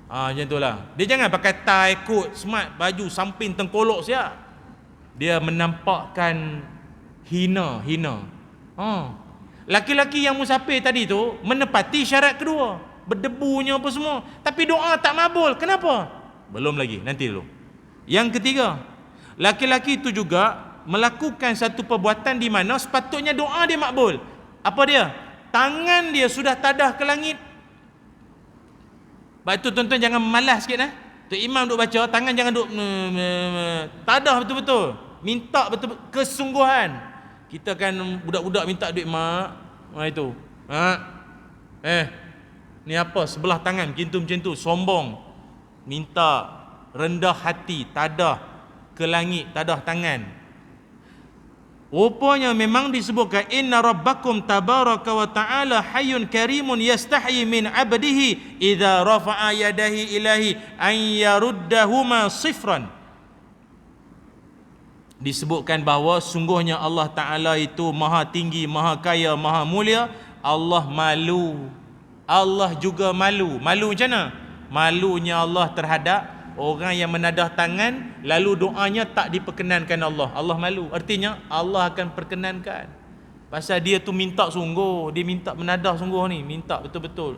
macam tu lah. Dia jangan pakai tie, coat, smart, baju samping tengkolok siap. Dia menampakkan hina. Laki-laki yang musafir tadi tu menepati syarat kedua, berdebunya apa semua, tapi doa tak makbul. Kenapa? Belum lagi, nanti dulu. Yang ketiga, laki-laki itu juga melakukan satu perbuatan di mana sepatutnya doa dia makbul. Apa dia? Tangan dia sudah tadah ke langit. Sebab itu tuan-tuan jangan malas sikit lah. Tok Imam duk baca, tangan jangan duk tadah betul-betul. Minta betul-betul kesungguhan. Kita kan budak-budak minta duit mak. Itu. Ni apa? Sebelah tangan macam tu, sombong. Minta rendah hati, tadah ke langit, tadah tangan. Rupanya memang disebutkan inna rabbakum tabaraka wa ta'ala hayyun karimun yastahyi min 'abdihi idza rafa'a yadahi ilahi an yaruddahuma sifran. Disebutkan bahawa sungguhnya Allah Ta'ala itu maha tinggi, maha kaya, maha mulia. Allah malu. Allah juga malu. Malu macam mana? Malunya Allah terhadap orang yang menadah tangan lalu doanya tak diperkenankan Allah. Allah malu. Artinya Allah akan perkenankan. Pasal dia tu minta sungguh, dia minta menadah sungguh ni, minta betul-betul.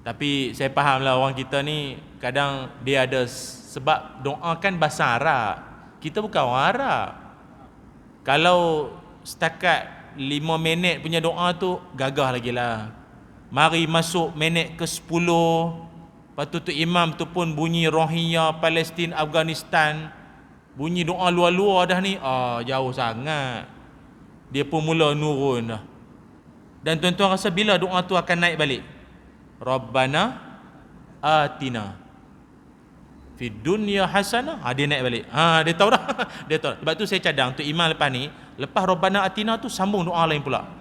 Tapi saya fahamlah orang kita ni kadang dia ada sebab doa kan bahasa Arab. Kita bukan orang Arab. Kalau setakat 5 minit punya doa tu gagah lagi lah. Mari masuk minit ke-10. Lepas tu imam tu pun bunyi Rohingya, Palestin, Afghanistan. Bunyi doa luar-luar dah ni. Jauh sangat. Dia pun mula nurun dah. Dan tuan-tuan rasa bila doa tu akan naik balik? Rabbana atina fid dunya hasanah. Dia naik balik. Dia tahu dah. Dia tahu. Sebab tu saya cadang untuk imam lepas ni, lepas Rabbana atina tu sambung doa lain pula.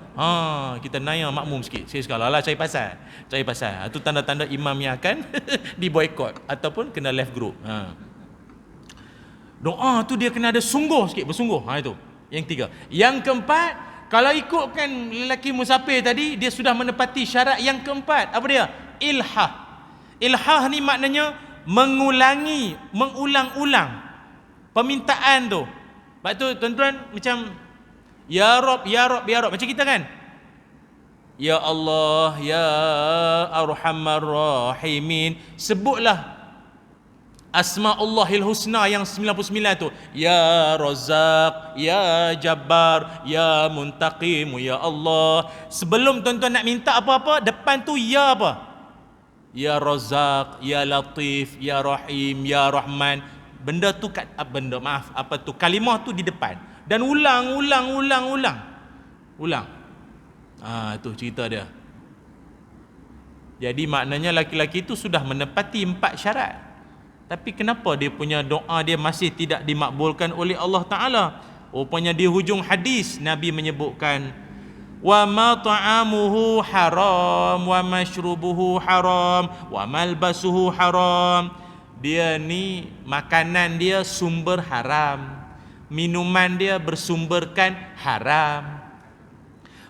Kita naya makmum sikit. Saya sekali lah cari pasal. Itu tanda-tanda imam yang akan diboykot ataupun kena left group. Doa tu dia kena ada sungguh sikit, bersungguh. Itu. Yang tiga. Yang keempat, kalau ikutkan lelaki musafir tadi, dia sudah menepati syarat yang keempat. Apa dia? Ilhah. Ilhah ni maknanya mengulang-ulang permintaan tu. Sebab tu tuan-tuan macam Ya Rob, Ya Rob, Ya Rob. Macam kita kan? Ya Allah, Ya Arhamar Rahimin. Sebutlah Asma'ullahil Husna yang 99 tu. Ya Razak, Ya Jabbar, Ya Muntaqim, Ya Allah. Sebelum tuan-tuan nak minta apa-apa, depan tu Ya apa? Ya Razak, Ya Latif, Ya Rahim, Ya Rahman. Benda tu kalimah tu di depan. Dan ulang. Itu cerita dia. Jadi maknanya laki-laki itu sudah menepati 4 syarat. Tapi kenapa dia punya doa dia masih tidak dimakbulkan oleh Allah Ta'ala? Rupanya di hujung hadis Nabi menyebutkan, wa ma ta'amuhu haram wa mashrubuhu haram wa malbasuhu haram. Dia ni makanan dia sumber haram, minuman dia bersumberkan haram,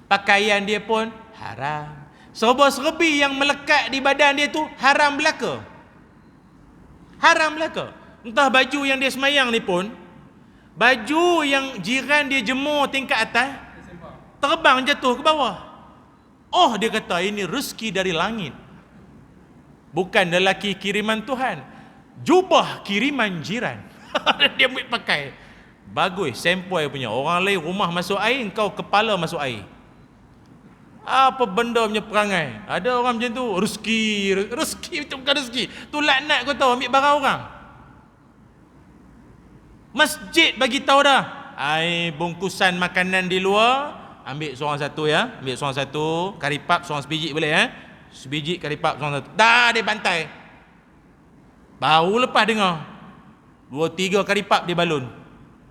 pakaian dia pun haram, serba-serbi yang melekat di badan dia tu haram belaka. Entah baju yang dia semayang ni pun, baju yang jiran dia jemur tingkat atas, terbang jatuh ke bawah. Dia kata ini rezeki dari langit, bukan lelaki kiriman Tuhan, jubah kiriman jiran. Dia ambil pakai. Bagus, sempoi punya. Orang lain rumah masuk air, engkau kepala masuk air. Apa benda punya perangai? Ada orang macam tu. Rezeki itu bukan rezeki. Tu laknat kau tahu, ambil barang orang. Masjid bagi tahu dah. Bungkusan makanan di luar, ambil seorang satu ya. Ambil seorang satu, karipap seorang sebiji boleh Sebiji karipap seorang satu. Dah dia bantai. Baru lepas dengar 2-3 karipap dia balun.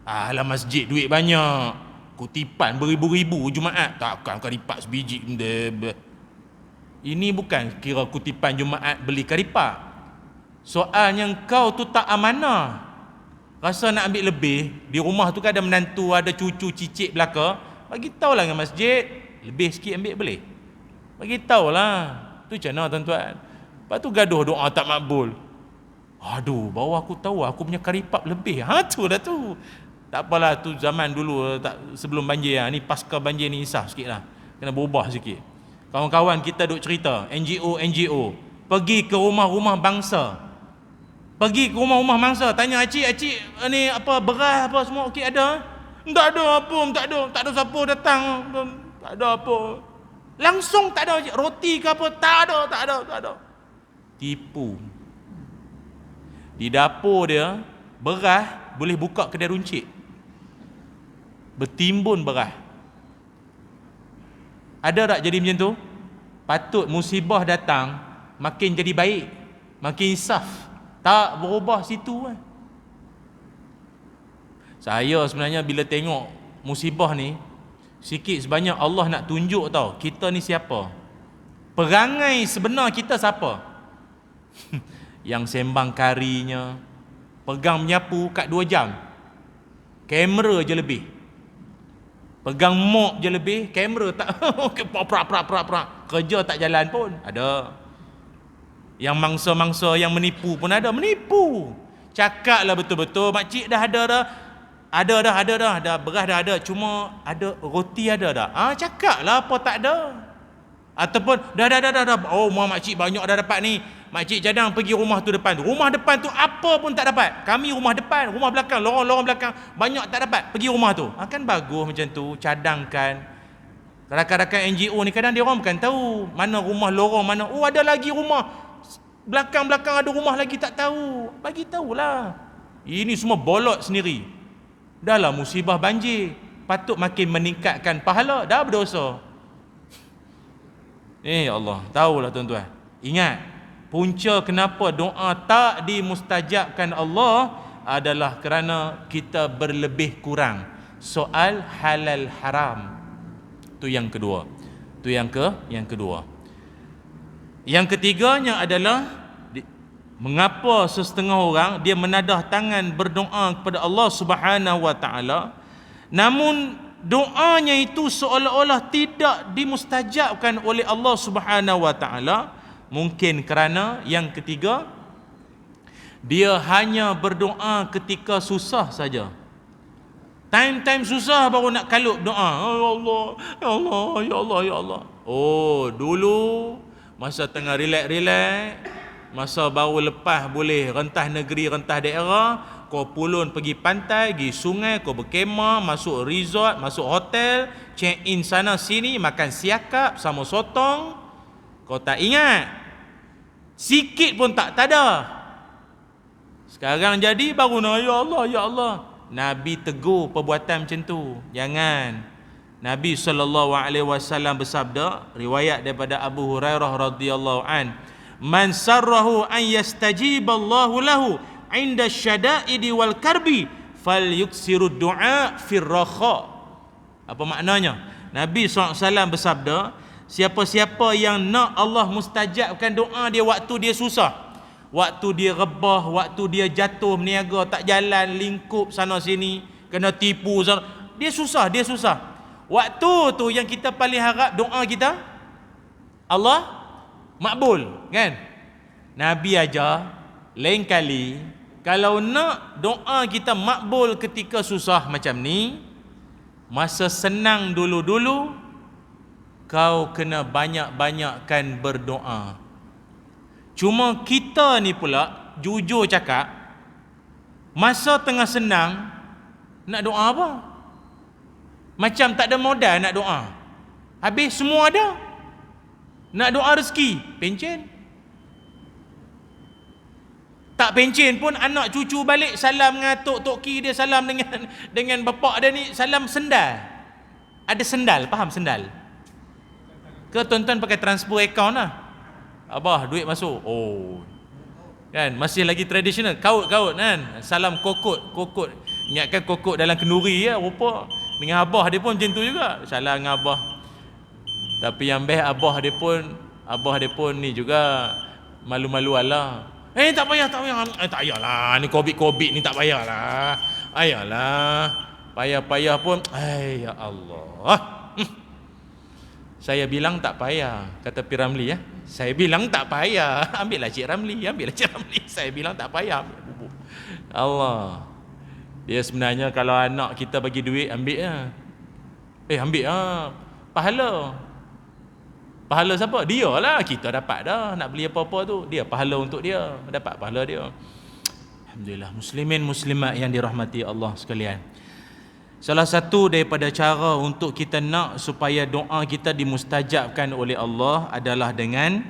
Alah masjid duit banyak, kutipan beribu-ribu Jumaat, takkan karipap sebiji. Ini bukan kira kutipan Jumaat beli karipap. Soalnya kau tu tak amanah. Rasa nak ambil lebih, di rumah tu kan ada menantu, ada cucu cicit belaka, bagi tahulah dengan masjid, lebih sikit ambil boleh. Bagi tahulah. Tu macam mana tuan-tuan? Lepas tu gaduh doa tak makbul. Baru aku tahu aku punya karipap lebih. Tu dah tu. Tak apalah, tu zaman dulu, tak sebelum banjir lah. Ni pasca banjir ni insaf sikit lah, kena berubah sikit. Kawan-kawan kita duk cerita NGO pergi ke rumah-rumah bangsa, pergi ke rumah-rumah bangsa, tanya acik ni apa, beras apa semua okey ada? Tak ada apa, tak ada siapa datang, tak ada apa. Langsung tak ada, roti ke apa, tak ada. Tipu. Di dapur dia beras boleh buka kedai runcit, bertimbun beras. Ada tak jadi macam tu? Patut musibah datang makin jadi baik, makin insaf, tak berubah situ kan. Saya sebenarnya bila tengok musibah ni, sikit sebanyak Allah nak tunjuk tau, kita ni siapa, perangai sebenar kita siapa. Yang sembang karinya, pegang menyapu kat 2 jam, kamera je lebih, pegang mop je lebih, kamera tak prak, kerja tak jalan pun ada. Yang mangsa-mangsa yang menipu pun ada, menipu. Cakaplah betul-betul, makcik dah ada dah, beras dah ada, cuma ada roti ada dah. Cakaplah apa tak ada. Ataupun dah. Oh, makcik banyak dah dapat ni. Makcik cadang pergi rumah tu depan tu. Rumah depan tu apa pun tak dapat. Kami rumah depan, rumah belakang, lorong belakang banyak tak dapat. Pergi rumah tu. Kan bagus macam tu, cadangkan. Rakan-rakan NGO ni kadang dia orang bukan tahu mana rumah lorong mana. Oh, ada lagi rumah belakang-belakang, ada rumah lagi tak tahu. Bagi tahulah. Ini semua bolot sendiri. Dahlah musibah banjir, patut makin meningkatkan pahala, dah berdosa. Allah, tahulah tuan-tuan. Ingat, punca kenapa doa tak dimustajabkan Allah adalah kerana kita berlebih kurang soal halal haram. Tu yang kedua. Yang kedua. Yang ketiganya adalah mengapa sesetengah orang dia menadah tangan berdoa kepada Allah Subhanahu wa taala, namun doanya itu seolah-olah tidak dimustajabkan oleh Allah Subhanahu wa taala. Mungkin kerana yang ketiga, dia hanya berdoa ketika susah saja. Time-time susah baru nak kalup doa. Ya Allah. Oh, dulu masa tengah relax, masa baru lepas boleh rentas negeri, rentas daerah, kau pulun pergi pantai, pergi sungai, kau berkemah, masuk resort, masuk hotel, check in sana sini, makan siakap sama sotong. Kau tak ingat, sikit pun tak ada. Sekarang jadi baru nak ya Allah. Nabi tegur perbuatan macam tu, jangan. Nabi SAW bersabda, riwayat daripada Abu Hurairah radhiyallahu an, man sarrahu an yastajiballahu lahu inda syada'idi wal karbi falyuksiru du'a fir rakha. Apa maknanya? Nabi SAW bersabda, siapa-siapa yang nak Allah mustajabkan doa dia waktu dia susah, waktu dia rebah, waktu dia jatuh berniaga, tak jalan, lingkup sana sini, kena tipu sana, dia susah. Waktu tu yang kita paling harap doa kita Allah makbul, kan? Nabi ajar lain kali, kalau nak doa kita makbul ketika susah macam ni, masa senang dulu-dulu kau kena banyak-banyakkan berdoa. Cuma kita ni pula jujur cakap, masa tengah senang nak doa apa? Macam tak ada modal nak doa, habis semua ada. Nak doa rezeki, pencen. Tak pencen pun anak cucu balik salam dengan tok ki dia, salam dengan bapak dia ni, salam sendal. Ada sendal, faham sendal? Ke tuan-tuan pakai transfer account lah. Abah duit masuk. Oh. Kan masih lagi tradisional, kaut kan. Salam kokot. Ingatkan kokot dalam kenduri ya, rupa. Dengan abah dia pun macam tu juga. Salam dengan abah. Tapi yang best abah dia pun ni juga malu-malu lah. Tak payah. Tak payahlah. Ni COVID ni tak payahlah. Ayalah. Payah-payah pun. Ya Allah. Saya bilang tak payah, kata P. Ramli ya. Saya bilang tak payah. Ambillah Cik Ramli. Saya bilang tak payah. Allah. Dia sebenarnya kalau anak kita bagi duit, ambil lah. Ambil lah. Pahala siapa? Dia lah. Kita dapat dah. Nak beli apa-apa tu, dia pahala untuk dia. Dapat pahala dia. Alhamdulillah. Muslimin muslimat yang dirahmati Allah sekalian. Salah satu daripada cara untuk kita nak supaya doa kita dimustajabkan oleh Allah adalah dengan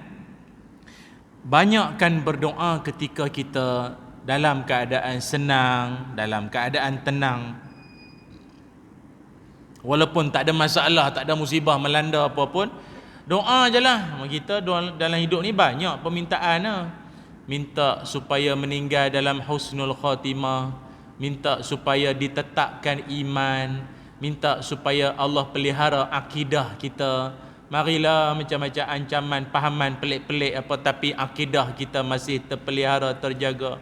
banyakkan berdoa ketika kita dalam keadaan senang, dalam keadaan tenang. Walaupun tak ada masalah, tak ada musibah melanda apa pun, doa je lah. Kita dalam hidup ni banyak permintaan lah. Minta supaya meninggal dalam husnul khatimah, minta supaya ditetapkan iman, minta supaya Allah pelihara akidah kita. Marilah macam-macam ancaman, pahaman pelik-pelik apa, tapi akidah kita masih terpelihara, terjaga.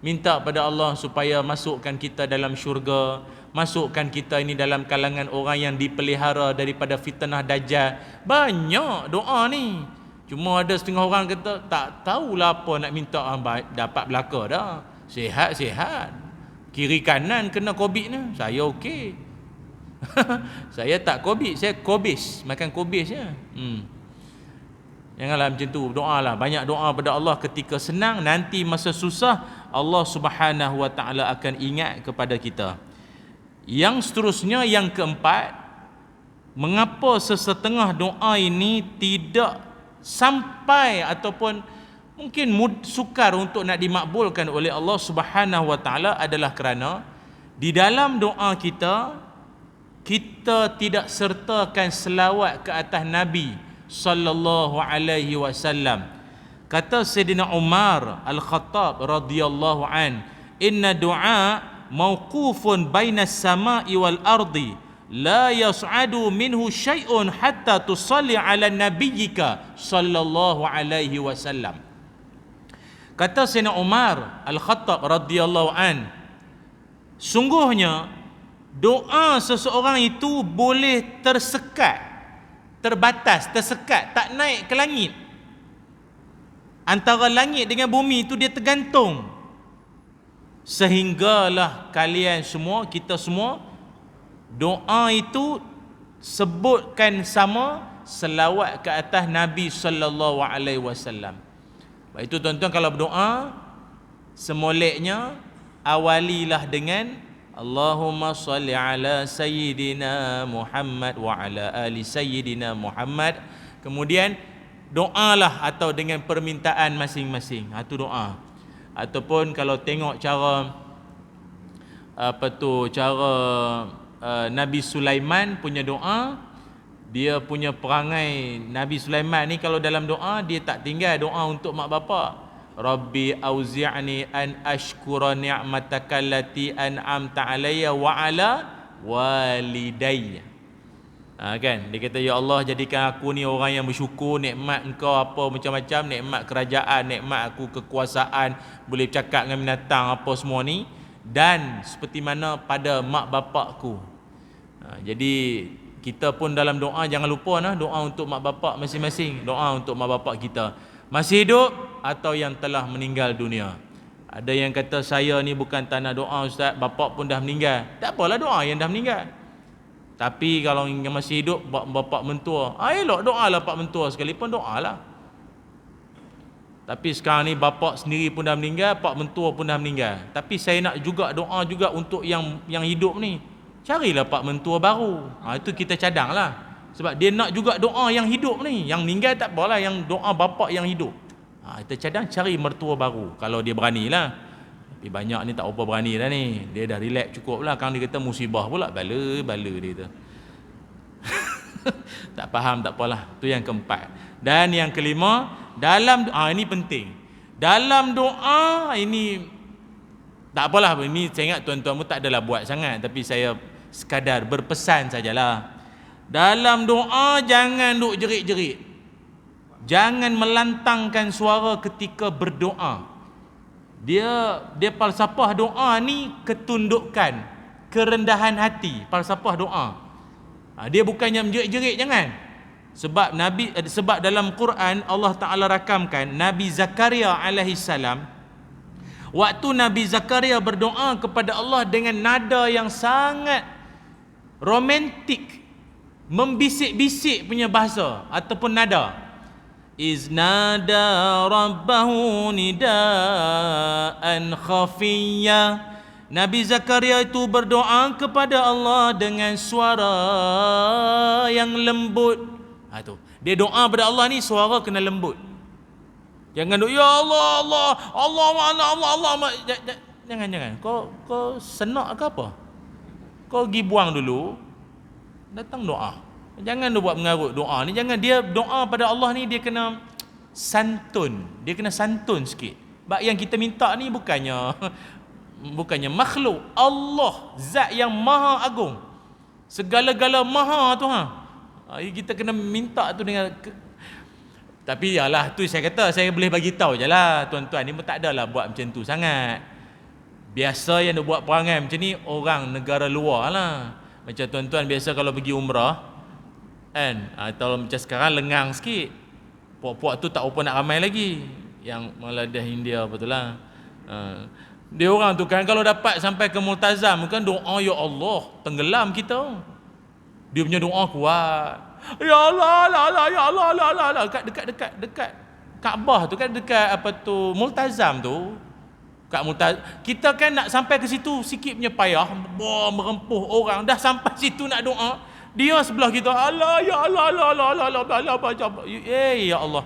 Minta pada Allah supaya masukkan kita dalam syurga, masukkan kita ini dalam kalangan orang yang dipelihara daripada fitnah dajjal. Banyak doa ni. Cuma ada setengah orang kata tak tahulah apa nak minta, dapat belaka dah. Sihat-sihat. Kiri kanan kena COVID ni, saya okey. Saya tak COVID, saya kobis, makan kobis je. Janganlah macam tu, doalah, banyak doa pada Allah ketika senang. Nanti masa susah Allah Subhanahu Wa Taala akan ingat kepada kita. Yang seterusnya, yang keempat, mengapa sesetengah doa ini tidak sampai ataupun mungkin sukar untuk nak dimakbulkan oleh Allah Subhanahu Wa Taala adalah kerana di dalam doa kita tidak sertakan selawat ke atas Nabi sallallahu alaihi wasallam. Kata Sayyidina Umar Al-Khattab radhiyallahu an, inna du'a mauqufun bainas sama'i wal ardi la yas'adu minhu syai'un hatta tusalli ala nabiyyika sallallahu alaihi wasallam. Kata Sayyidina Umar Al-Khattab radhiyallahu an, sungguhnya doa seseorang itu boleh tersekat, terbatas, tersekat, tak naik ke langit. Antara langit dengan bumi itu dia tergantung. Sehinggalah kalian semua, kita semua, doa itu sebutkan sama selawat ke atas Nabi sallallahu alaihi wasallam. Baik itu tuan-tuan, kalau berdoa semoleknya awalilah dengan Allahumma salli ala sayyidina Muhammad wa ala ali sayyidina Muhammad. Kemudian doalah atau dengan permintaan masing-masing. Itu doa. Ataupun kalau tengok cara Nabi Sulaiman punya doa, dia punya perangai Nabi Sulaiman ni kalau dalam doa dia tak tinggal doa untuk mak bapak. Rabbi auzi'ni an ashkura ni'mataka allati an'amta alayya wa ala walidayya. Kan dia kata, ya Allah, jadikan aku ni orang yang bersyukur nikmat engkau, apa macam-macam nikmat kerajaan, nikmat aku kekuasaan, boleh bercakap dengan binatang apa semua ni, dan seperti mana pada mak bapakku. Jadi kita pun dalam doa jangan lupa doa untuk mak bapak masing-masing, doa untuk mak bapak kita masih hidup atau yang telah meninggal dunia. Ada yang kata, saya ni bukan tak nak doa ustaz, bapak pun dah meninggal. Tak apalah doa yang dah meninggal. Tapi kalau yang masih hidup, bapak mentua, elok doalah pak mentua sekalipun, doalah. Tapi sekarang ni bapak sendiri pun dah meninggal, pak mentua pun dah meninggal. Tapi saya nak juga doa juga untuk yang hidup ni. Carilah pak mentua baru. Itu kita cadanglah. Sebab dia nak juga doa yang hidup ni. Yang meninggal tak apalah, yang doa bapak yang hidup. Kita cadang cari mertua baru kalau dia beranilah. Tapi banyak ni tak apa berani dah ni. Dia dah relax cukup lah. Kan dia kata musibah pula, bala dia tu. Tak faham, tak apalah. Tu yang keempat. Dan yang kelima, dalam ini penting. Dalam doa ini tak apalah, ini saya ingat tuan-tuan pun tak adalah buat sangat, tapi saya sekadar berpesan sajalah. Dalam doa jangan duk jerit-jerit. Jangan melantangkan suara ketika berdoa. Dia falsafah doa ni ketundukan, kerendahan hati, falsafah doa. Dia bukannya menjerit-jerit, jangan. Sebab dalam Quran Allah Taala rakamkan Nabi Zakaria alaihi salam, Waktu Nabi Zakaria berdoa kepada Allah dengan nada yang sangat romantik, membisik-bisik punya bahasa ataupun nada. Iznada rabbahu nidaan khafiyya. Nabi Zakaria itu berdoa kepada Allah dengan suara yang lembut. Tu. Dia doa kepada Allah ni suara kena lembut. Jangan doa ya Allah Allah Allah Allah Allah Allah. Jangan. Kau senak ke apa? Kau pergi buang dulu. Datang doa. Jangan dia buat mengarut doa ni. Jangan dia doa pada Allah ni dia kena santun. Dia kena santun sikit. Sebab yang kita minta ni bukannya makhluk. Allah, zat yang maha agung. Segala-gala maha tu kita kena minta tu dengan tapi yalah tu saya kata saya boleh bagi tahu je lah tuan-tuan ni pun tak adalah buat macam tu sangat. Biasa yang dia buat perangai macam ni orang negara luar lah. Macam tuan-tuan biasa kalau pergi umrah kan, atau macam sekarang lengang sikit. Puak-puak tu tak apa nak ramai lagi. Yang Bangladesh, India betul lah. Dia orang tu kan kalau dapat sampai ke Multazam kan doa ya Allah, tenggelam kita. Dia punya doa kuat. Ya Allah, la la ya Allah, la la la dekat Kaabah tu kan, dekat apa tu Multazam tu. Kat Multazam. Kita kan nak sampai ke situ sikit punya payah, merempuh orang dah sampai situ nak doa. Dia sebelah kita, Allah ya Allah la la la la la baca. Ya Allah.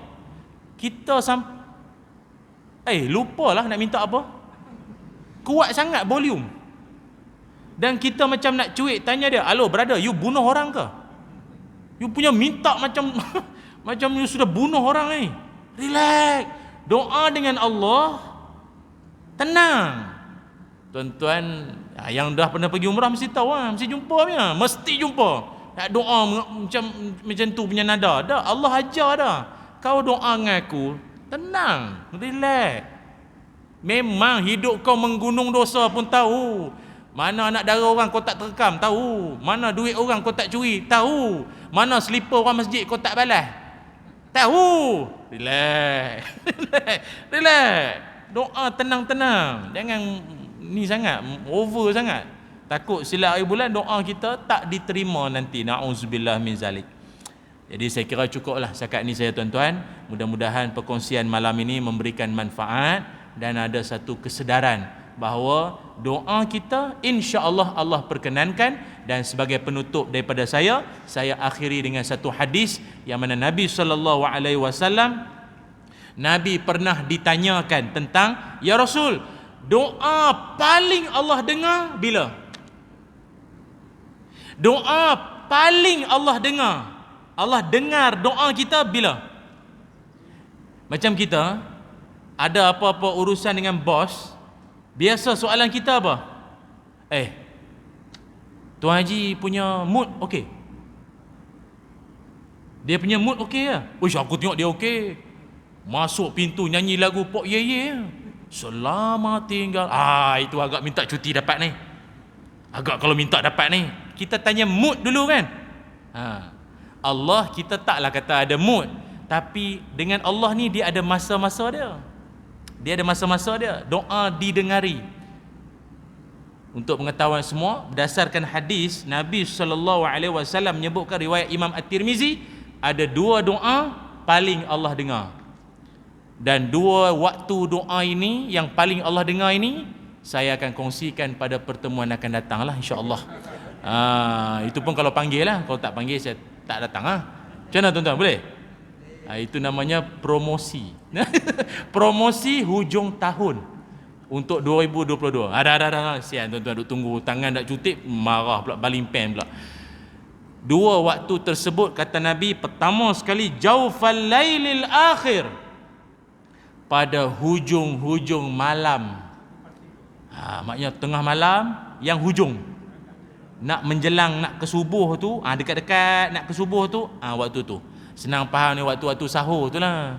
Kita sampai lupalah nak minta apa. Kuat sangat volume. Dan kita macam nak cuit tanya dia, "Alo brother, you bunuh orang ke? You punya minta macam macam you sudah bunuh orang ni." Relax. Doa dengan Allah tenang. Tuan-tuan yang dah pernah pergi umrah mesti tahu mesti jumpa dia, mesti jumpa. Nak doa macam tu punya nada. Dah Allah ajar dah. Kau doa dengan aku, tenang, relax. Memang hidup kau menggunung dosa pun tahu. Mana anak dara orang kau tak terekam, tahu. Mana duit orang kau tak curi, tahu. Mana selipar orang masjid kau tak balas, tahu. Relax. Relax. Doa tenang-tenang. Jangan ni sangat, over sangat. Takut silap hari bulan doa kita tak diterima nanti. Na'udzubillah min zalik. Jadi saya kira cukuplah setakat ni saya tuan-tuan. Mudah-mudahan perkongsian malam ini memberikan manfaat dan ada satu kesedaran bahawa doa kita insya-Allah Allah perkenankan. Dan sebagai penutup daripada saya akhiri dengan satu hadis yang mana Nabi SAW, Nabi pernah ditanyakan tentang, "Ya Rasul, doa paling Allah dengar bila?" Doa paling Allah dengar, Allah dengar doa kita bila? Macam kita ada apa-apa urusan dengan bos, biasa soalan kita apa? Tuan Haji punya mood okey? Dia punya mood okey ke? Uish, aku tengok dia okey. Masuk pintu nyanyi lagu Pok Ye Ye. Selamat tinggal. Itu agak minta cuti dapat ni. Agak kalau minta dapat ni. Kita tanya mood dulu kan? Allah kita taklah kata ada mood. Tapi dengan Allah ni dia ada masa-masa dia. Dia ada masa-masa dia. Doa didengari. Untuk pengetahuan semua, berdasarkan hadis Nabi SAW menyebutkan riwayat Imam At-Tirmizi, ada dua doa paling Allah dengar. Dan dua waktu doa ini yang paling Allah dengar ini saya akan kongsikan pada pertemuan akan datang lah, insya-Allah. Itu pun kalau panggil lah. Kalau tak panggil saya tak datang lah. Macam mana tuan-tuan, boleh? Itu namanya promosi. Promosi hujung tahun untuk 2022. Ada. Sian tuan-tuan duk tunggu, tangan nak cutip, marah pula, baling pen pula. Dua waktu tersebut kata Nabi, pertama sekali jaufal lailil akhir, pada hujung-hujung malam. Maknanya tengah malam yang hujung. Nak menjelang nak ke subuh tu, dekat-dekat nak ke subuh tu, waktu tu. Senang faham ni waktu-waktu sahur tu lah.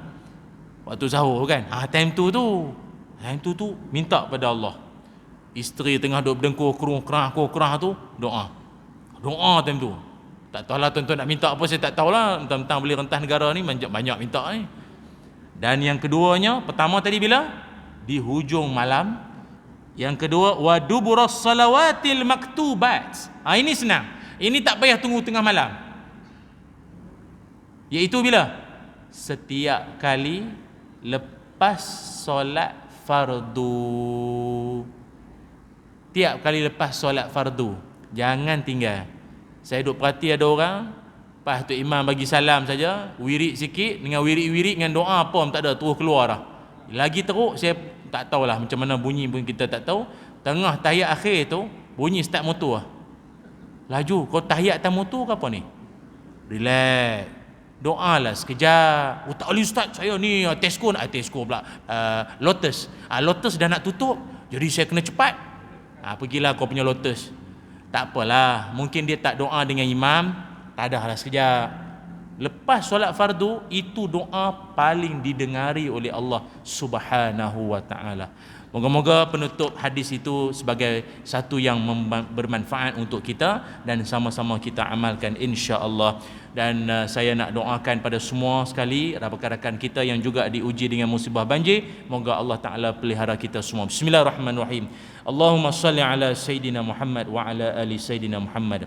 Waktu sahur kan. Time tu minta pada Allah. Isteri tengah duk berdengkur kerah tu, doa. Doa time tu. Tak tahulah tuan-tuan nak minta apa, saya tak tahulah. Mentang-mentang boleh rentas negara ni banyak minta ni. Dan yang keduanya, pertama tadi bila? di hujung malam. Yang kedua, wa duburas salawatil maktubat. Ini senang. Ini tak payah tunggu tengah malam. Iaitu bila? Setiap kali lepas solat fardu. Tiap kali lepas solat fardu, jangan tinggal. Saya duk perhati ada orang, lepas tu imam bagi salam saja, wirid sikit, dengan wirid-wirid dengan doa apa pun tak ada, terus keluar dah. Lagi teruk, saya tak tahulah macam mana bunyi pun kita tak tahu. Tengah tahiyat akhir tu, bunyi start motor lah. Laju, kau tahiyat atas motor ke apa ni? Relax. Doa lah sekejap. Tak boleh ustaz, saya ni Tesco pula, Lotus. Lotus dah nak tutup, jadi saya kena cepat. Pergilah kau punya Lotus. Tak apalah, mungkin dia tak doa dengan imam, tak dah lah sekejap. Lepas solat fardu, itu doa paling didengari oleh Allah Subhanahu wa ta'ala. Moga-moga penutup hadis itu sebagai satu yang bermanfaat untuk kita dan sama-sama kita amalkan insya-Allah. Dan saya nak doakan pada semua sekali rakan-rakan kita yang juga diuji dengan musibah banjir, moga Allah Taala pelihara kita semua. Bismillahirrahmanirrahim. Allahumma salli ala sayidina Muhammad wa ala ali sayidina Muhammad.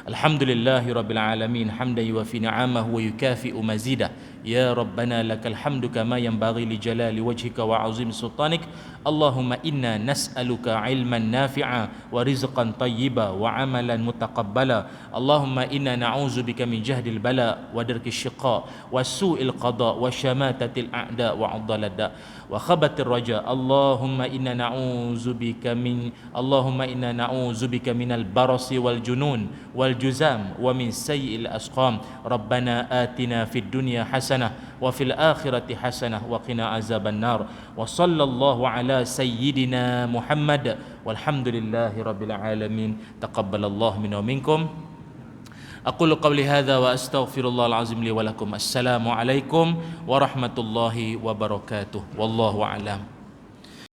Alhamdulillahi Rabbil Alamin hamdan yuwafi ni'amahu wa yukafi'u mazidah. Ya Rabbana lakal hamdu kama yanbaghi li jalali wajhika wa azim sultanik. Allahumma inna nas'aluka ilman nafi'a wa rizqan tayyiba wa amalan mutaqabbala. Allahumma inna na'udzubika min jahdil bala wa darkis syiqa wa su'il qada wa syamatatil a'da wa 'adhalad da wa khabatir raja. Allahumma inna na'udzubika minal barasi wal junun wal juzam wa min sayyi'il asqam. Rabbana atina fid dunya hasanah wa fil akhirati hasanah wa qina azaban nar. Wa sallallahu ala sayyidina Muhammad walhamdulillahi rabbil alamin. Taqabbalallahu minna wa minkum. Aqulu qawli hadza wa astaghfirullahal azim li wa lakum. Assalamu alaikum warahmatullahi wabarakatuh. Wallahu a'lam.